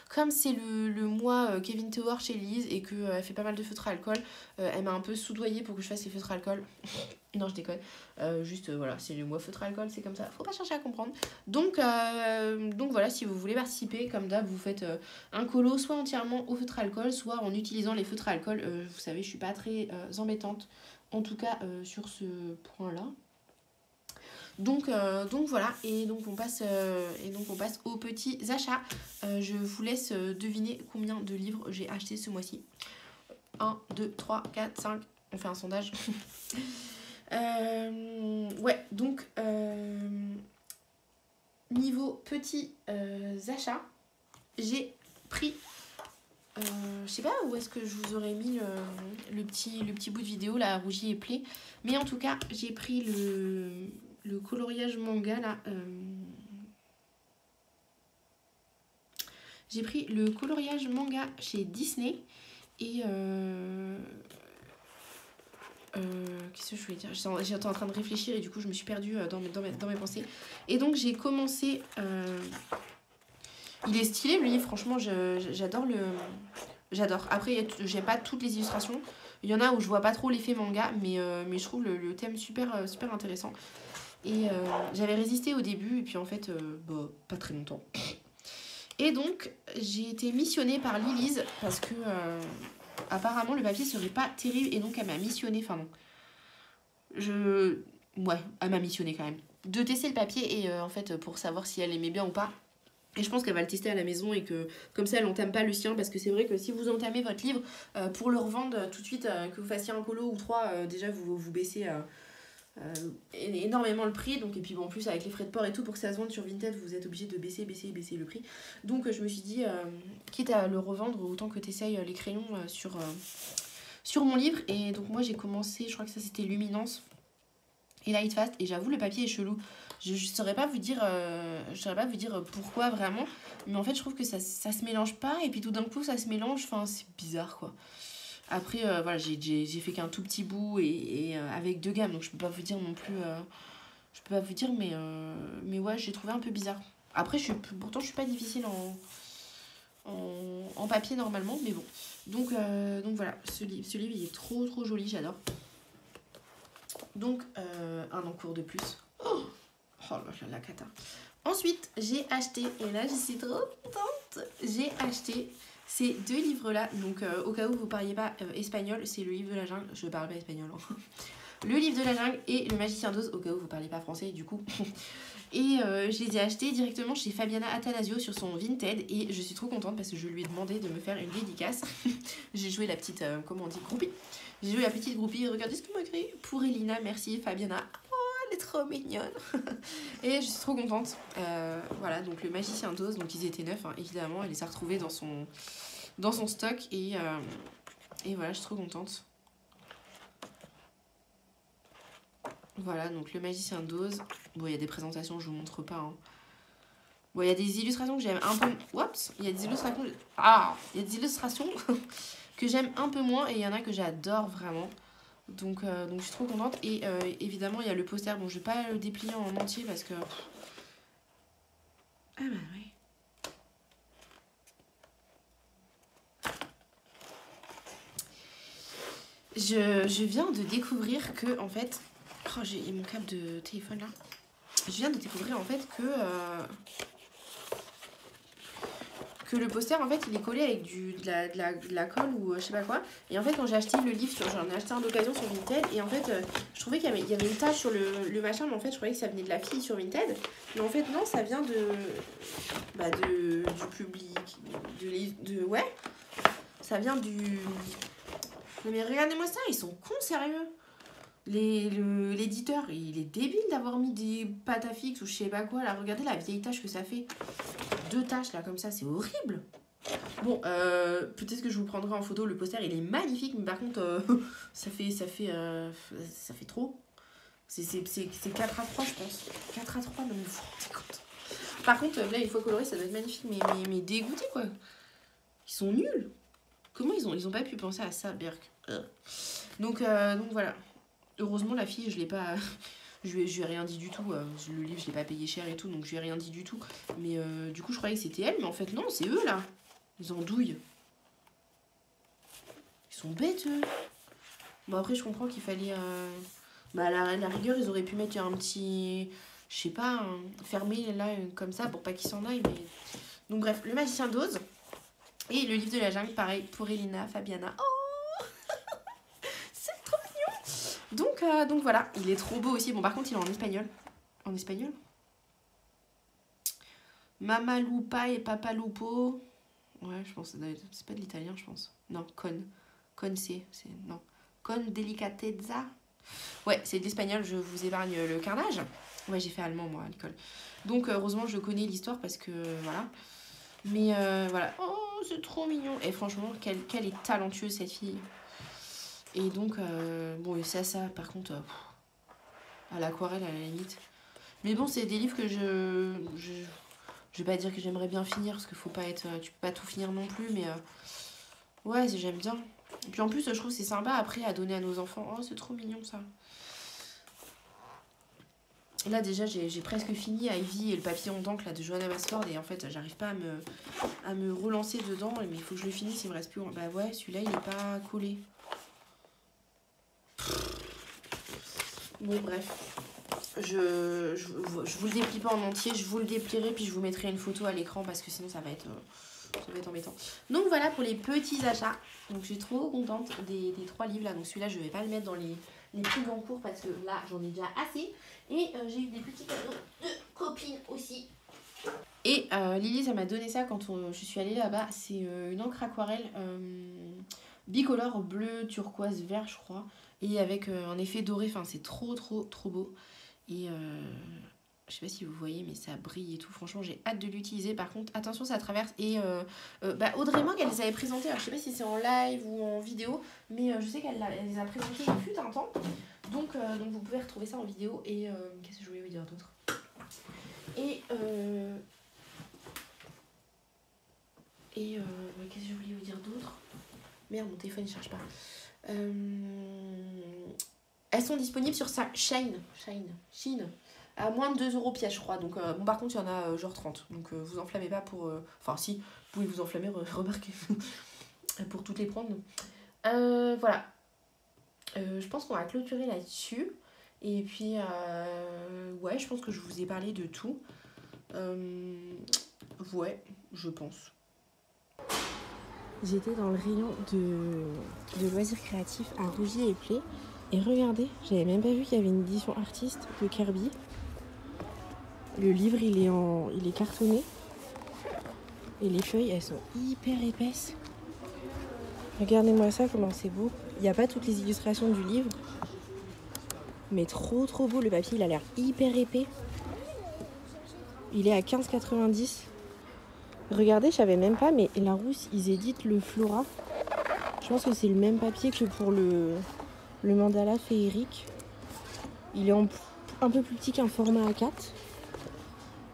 Speaker 1: comme c'est le mois Kevin Tower chez Lise et qu'elle fait pas mal de feutres à alcool, elle m'a un peu soudoyée pour que je fasse les feutres à alcool. Non, je déconne. Voilà, c'est le mois feutre à alcool, c'est comme ça. Faut pas chercher à comprendre. Donc voilà, si vous voulez participer, comme d'hab, vous faites un colo soit entièrement au feutre à alcool, soit en utilisant les feutres à alcool. Vous savez, je suis pas très embêtante, en tout cas sur ce point-là. Donc voilà, et donc on passe aux petits achats. Je vous laisse deviner combien de livres j'ai acheté ce mois-ci. 1, 2, 3, 4, 5. On fait un sondage. Ouais, donc niveau petits achats, j'ai pris... je sais pas où est-ce que je vous aurais mis le petit bout de vidéo là, Rougi et Play. Mais en tout cas, j'ai pris le coloriage manga là. J'ai pris le coloriage manga chez Disney. Et qu'est-ce que je voulais dire? J'étais en train de réfléchir et du coup je me suis perdue dans mes pensées. Et donc j'ai commencé... Il est stylé le livre, franchement j'adore le... J'adore. Après j'aime pas toutes les illustrations. Il y en a où je vois pas trop l'effet manga, mais je trouve le thème super intéressant. Et j'avais résisté au début et puis en fait pas très longtemps. Et donc j'ai été missionnée par Lilise parce que apparemment le papier serait pas terrible et donc elle m'a missionnée, enfin non. Ouais, elle m'a missionnée quand même. De tester le papier et en fait pour savoir si elle aimait bien ou pas. Et je pense qu'elle va le tester à la maison et que comme ça elle n'entame pas le sien, parce que c'est vrai que si vous entamez votre livre pour le revendre tout de suite, que vous fassiez un colo ou 3, déjà vous baissez énormément le prix. Donc, et puis bon, en plus avec les frais de port et tout, pour que ça se vende sur Vinted, vous êtes obligé de baisser le prix. Donc je me suis dit, quitte à le revendre, autant que tu essayes les crayons sur mon livre. Et donc moi j'ai commencé, je crois que ça c'était Luminance et Light Fast, et j'avoue le papier est chelou. Je saurais pas vous dire pourquoi vraiment, mais en fait je trouve que ça se mélange pas, et puis tout d'un coup ça se mélange, enfin c'est bizarre quoi. Après voilà, j'ai fait qu'un tout petit bout et avec 2 gammes, donc je peux pas vous dire non plus, je peux pas vous dire, mais ouais, j'ai trouvé un peu bizarre. Après pourtant je suis pas difficile en papier normalement, mais bon. Donc voilà, ce livre il est trop joli, j'adore. Donc un encours de plus. Oh, Oh là là, la cata. Ensuite, j'ai acheté, et là je suis trop contente, j'ai acheté ces 2 livres-là. Donc au cas où vous ne parliez pas espagnol, c'est le livre de la jungle. Je ne parle pas espagnol. Hein. Le livre de la jungle et le magicien d'Oz, au cas où vous ne parlez pas français du coup. Et je les ai achetés directement chez Fabiana Attanasio sur son Vinted. Et je suis trop contente parce que je lui ai demandé de me faire une dédicace. J'ai joué la petite, comment on dit, groupie. J'ai joué la petite groupie. Regardez ce qu'il m'a écrit. Pour Elina, merci Fabiana. Elle est trop mignonne. Et je suis trop contente. Voilà, donc le magicien d'Oz, donc ils étaient neufs, hein, évidemment. Elle les a retrouvés dans son stock. Et voilà, je suis trop contente. Voilà, donc le magicien d'Oz. Bon, il y a des présentations, je vous montre pas. Hein. Bon, il y a des illustrations que j'aime un peu... Oups, il y a des illustrations... il y a des illustrations que j'aime un peu moins et il y en a que j'adore vraiment. Donc je suis trop contente. Et évidemment, il y a le poster. Bon, je vais pas le déplier en entier parce que... Ah bah oui. Je viens de découvrir que, en fait... Oh, j'ai mon câble de téléphone là. Je viens de découvrir en fait que le poster en fait il est collé avec de la colle ou je sais pas quoi. Et en fait quand j'ai acheté le livre, j'en ai acheté un d'occasion sur Vinted. Et en fait je trouvais qu'il y avait une tache sur le machin. Mais en fait je croyais que ça venait de la fille sur Vinted. Mais en fait non, ça vient du public. Ouais. Ça vient du... Mais regardez-moi ça, ils sont cons sérieux. L'éditeur, il est débile d'avoir mis des pâtes à fixe ou je sais pas quoi. Là, regardez la vieille tache que ça fait. 2 taches là comme ça, c'est horrible. Bon, peut-être que je vous prendrai en photo. Le poster, il est magnifique, mais par contre, ça fait trop. C'est 4 à 3, je pense. 4 à 3, non mais vous vous rendez compte. Par contre, là, une fois coloré, ça doit être magnifique, mais dégoûté quoi. Ils sont nuls. Comment ils ont pas pu penser à ça, Birk. Donc voilà. Heureusement, la fille, je l'ai pas... je lui ai rien dit du tout. Le livre, je l'ai pas payé cher et tout, donc je lui ai rien dit du tout. Mais du coup, je croyais que c'était elle, mais en fait, non, c'est eux, là. Ils andouillent. Ils sont bêtes, eux. Bon, après, je comprends qu'il fallait... Bah, à la rigueur, ils auraient pu mettre un petit... Je sais pas, fermé, là, comme ça, pour pas qu'il s'en aille, mais... Donc, bref, le magicien d'Oz. Et le livre de la jungle, pareil, pour Elina, Fabiana. Oh, donc voilà, il est trop beau aussi. Bon, par contre, il est en espagnol. En espagnol. Mama Lupa et Papa Lupo. Ouais, je pense que c'est pas de l'italien, je pense. Non, Con c'est... Non. Con delicatezza. Ouais, c'est de l'espagnol, je vous épargne le carnage. Ouais, j'ai fait allemand, moi, à l'école. Donc, heureusement, je connais l'histoire parce que, voilà. Mais, voilà. Oh, c'est trop mignon. Et franchement, quelle est talentueuse, cette fille. Et donc, bon, c'est ça, par contre, à l'aquarelle, à la limite. Mais bon, c'est des livres que je vais pas dire que j'aimerais bien finir, parce qu'il faut pas être... Tu peux pas tout finir non plus, mais... ouais, j'aime bien. Et puis en plus, je trouve que c'est sympa, après, à donner à nos enfants. Oh, c'est trop mignon, ça. Et là, déjà, j'ai presque fini Ivy et le papillon d'encre là, de Johanna Basford. Et en fait, j'arrive pas à me relancer dedans. Mais il faut que je le finisse, il me reste plus... Bah ouais, celui-là, il est pas collé. Bon, bref. Je vous le déplie pas en entier, je vous le déplierai puis je vous mettrai une photo à l'écran parce que sinon ça va être embêtant. Donc voilà pour les petits achats. Donc je suis trop contente des 3 livres là. Donc celui-là je vais pas le mettre dans les plus grands cours parce que là j'en ai déjà assez. Et j'ai eu des petits cadeaux de copines aussi. Et Lily ça m'a donné ça quand je suis allée là-bas. C'est une encre aquarelle bicolore bleu, turquoise, vert je crois. Et avec un effet doré, enfin c'est trop beau. Et je sais pas si vous voyez, mais ça brille et tout. Franchement, j'ai hâte de l'utiliser. Par contre, attention, ça traverse. Et Audrey Mang, elle les avait présentées. Alors, je sais pas si c'est en live ou en vidéo, mais je sais qu'elle les a présentées il fut un temps. Donc vous pouvez retrouver ça en vidéo. Et qu'est-ce que je voulais vous dire d'autre? Et qu'est-ce que je voulais vous dire d'autre? Merde, mon téléphone ne charge pas. Elles sont disponibles sur Shein à moins de 2 € pièce, je crois. Donc, bon, par contre, il y en a genre 30. Donc, vous enflammez pas pour... Enfin, si, vous pouvez vous enflammer, remarquez, pour toutes les prendre. Voilà. Je pense qu'on va clôturer là-dessus. Et puis, ouais, je pense que je vous ai parlé de tout. Ouais, je pense. J'étais dans le rayon de loisirs créatifs à Rougier et Play. Et regardez, j'avais même pas vu qu'il y avait une édition artiste de Kirby. Le livre, il est cartonné. Et les feuilles, elles sont hyper épaisses. Regardez-moi ça, comment c'est beau. Il n'y a pas toutes les illustrations du livre. Mais trop trop beau. Le papier, il a l'air hyper épais. Il est à 15,90 €. Regardez, je savais même pas, mais Larousse, ils éditent le Flora. Je pense que c'est le même papier que pour le mandala féerique. Il est un peu plus petit qu'un format A4.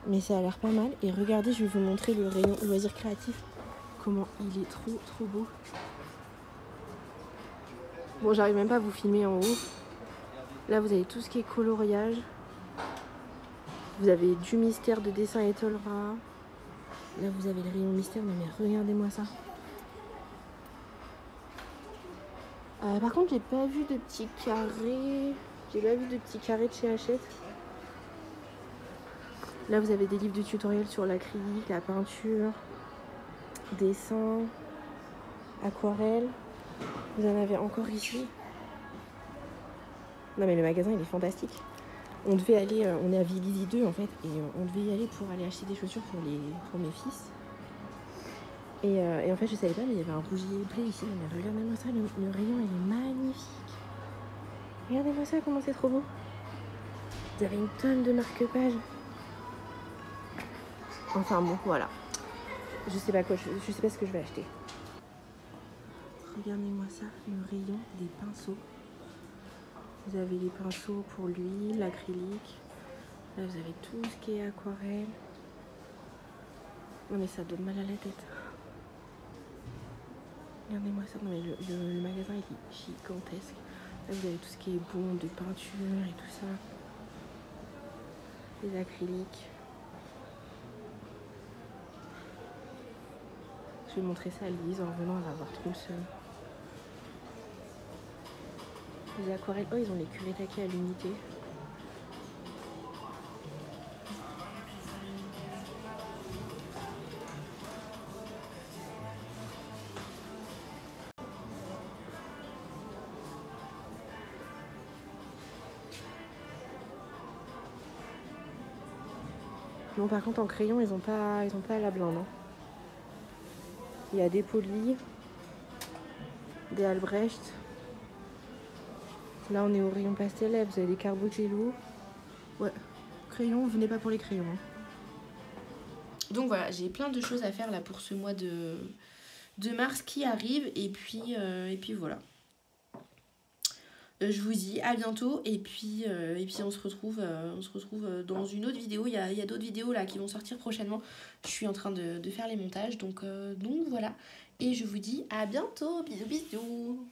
Speaker 1: Mais ça a l'air pas mal. Et regardez, je vais vous montrer le rayon loisirs créatifs. Comment il est trop trop beau. Bon, j'arrive même pas à vous filmer en haut. Là, vous avez tout ce qui est coloriage. Vous avez du mystère de dessin et Tolra. Là, vous avez le rayon mystère. Non, mais regardez-moi ça. Par contre, j'ai pas vu de petits carrés. J'ai pas vu de petits carrés de chez Hachette. Là, vous avez des livres de tutoriels sur l'acrylique, la peinture, dessin, aquarelle. Vous en avez encore ici. Non, mais le magasin, il est fantastique. On devait aller, on est à Vélizy 2 en fait, et on devait y aller pour aller acheter des chaussures pour mes fils. Et en fait, je savais pas, mais il y avait un Rougier et Play ici. Mais regardez-moi ça, le rayon, il est magnifique. Regardez-moi ça, comment c'est trop beau. Vous avez une tonne de marque-pages. Enfin bon, voilà. Je sais pas ce que je vais acheter. Regardez-moi ça, le rayon des pinceaux. Vous avez les pinceaux pour l'huile, l'acrylique. Là, vous avez tout ce qui est aquarelle. Non mais ça donne mal à la tête. Regardez-moi ça. Non mais le magasin il est gigantesque. Là, vous avez tout ce qui est bon de peinture et tout ça. Les acryliques. Je vais montrer ça à Lise en revenant, elle va avoir trop le seum. Les aquarelles, oh ils ont les kuretake à l'unité. Non, par contre en crayon ils ont pas la blinde. Hein. Il y a des Poly, des Albrecht. Là on est au rayon pastel, là, vous avez des Carbocello. Ouais, crayons, venez pas pour les crayons. Hein. Donc voilà, j'ai plein de choses à faire là pour ce mois de mars qui arrive. Et puis voilà. Je vous dis à bientôt et puis on se retrouve dans une autre vidéo. Il y a d'autres vidéos là qui vont sortir prochainement. Je suis en train de faire les montages. Donc voilà. Et je vous dis à bientôt. Bisous bisous.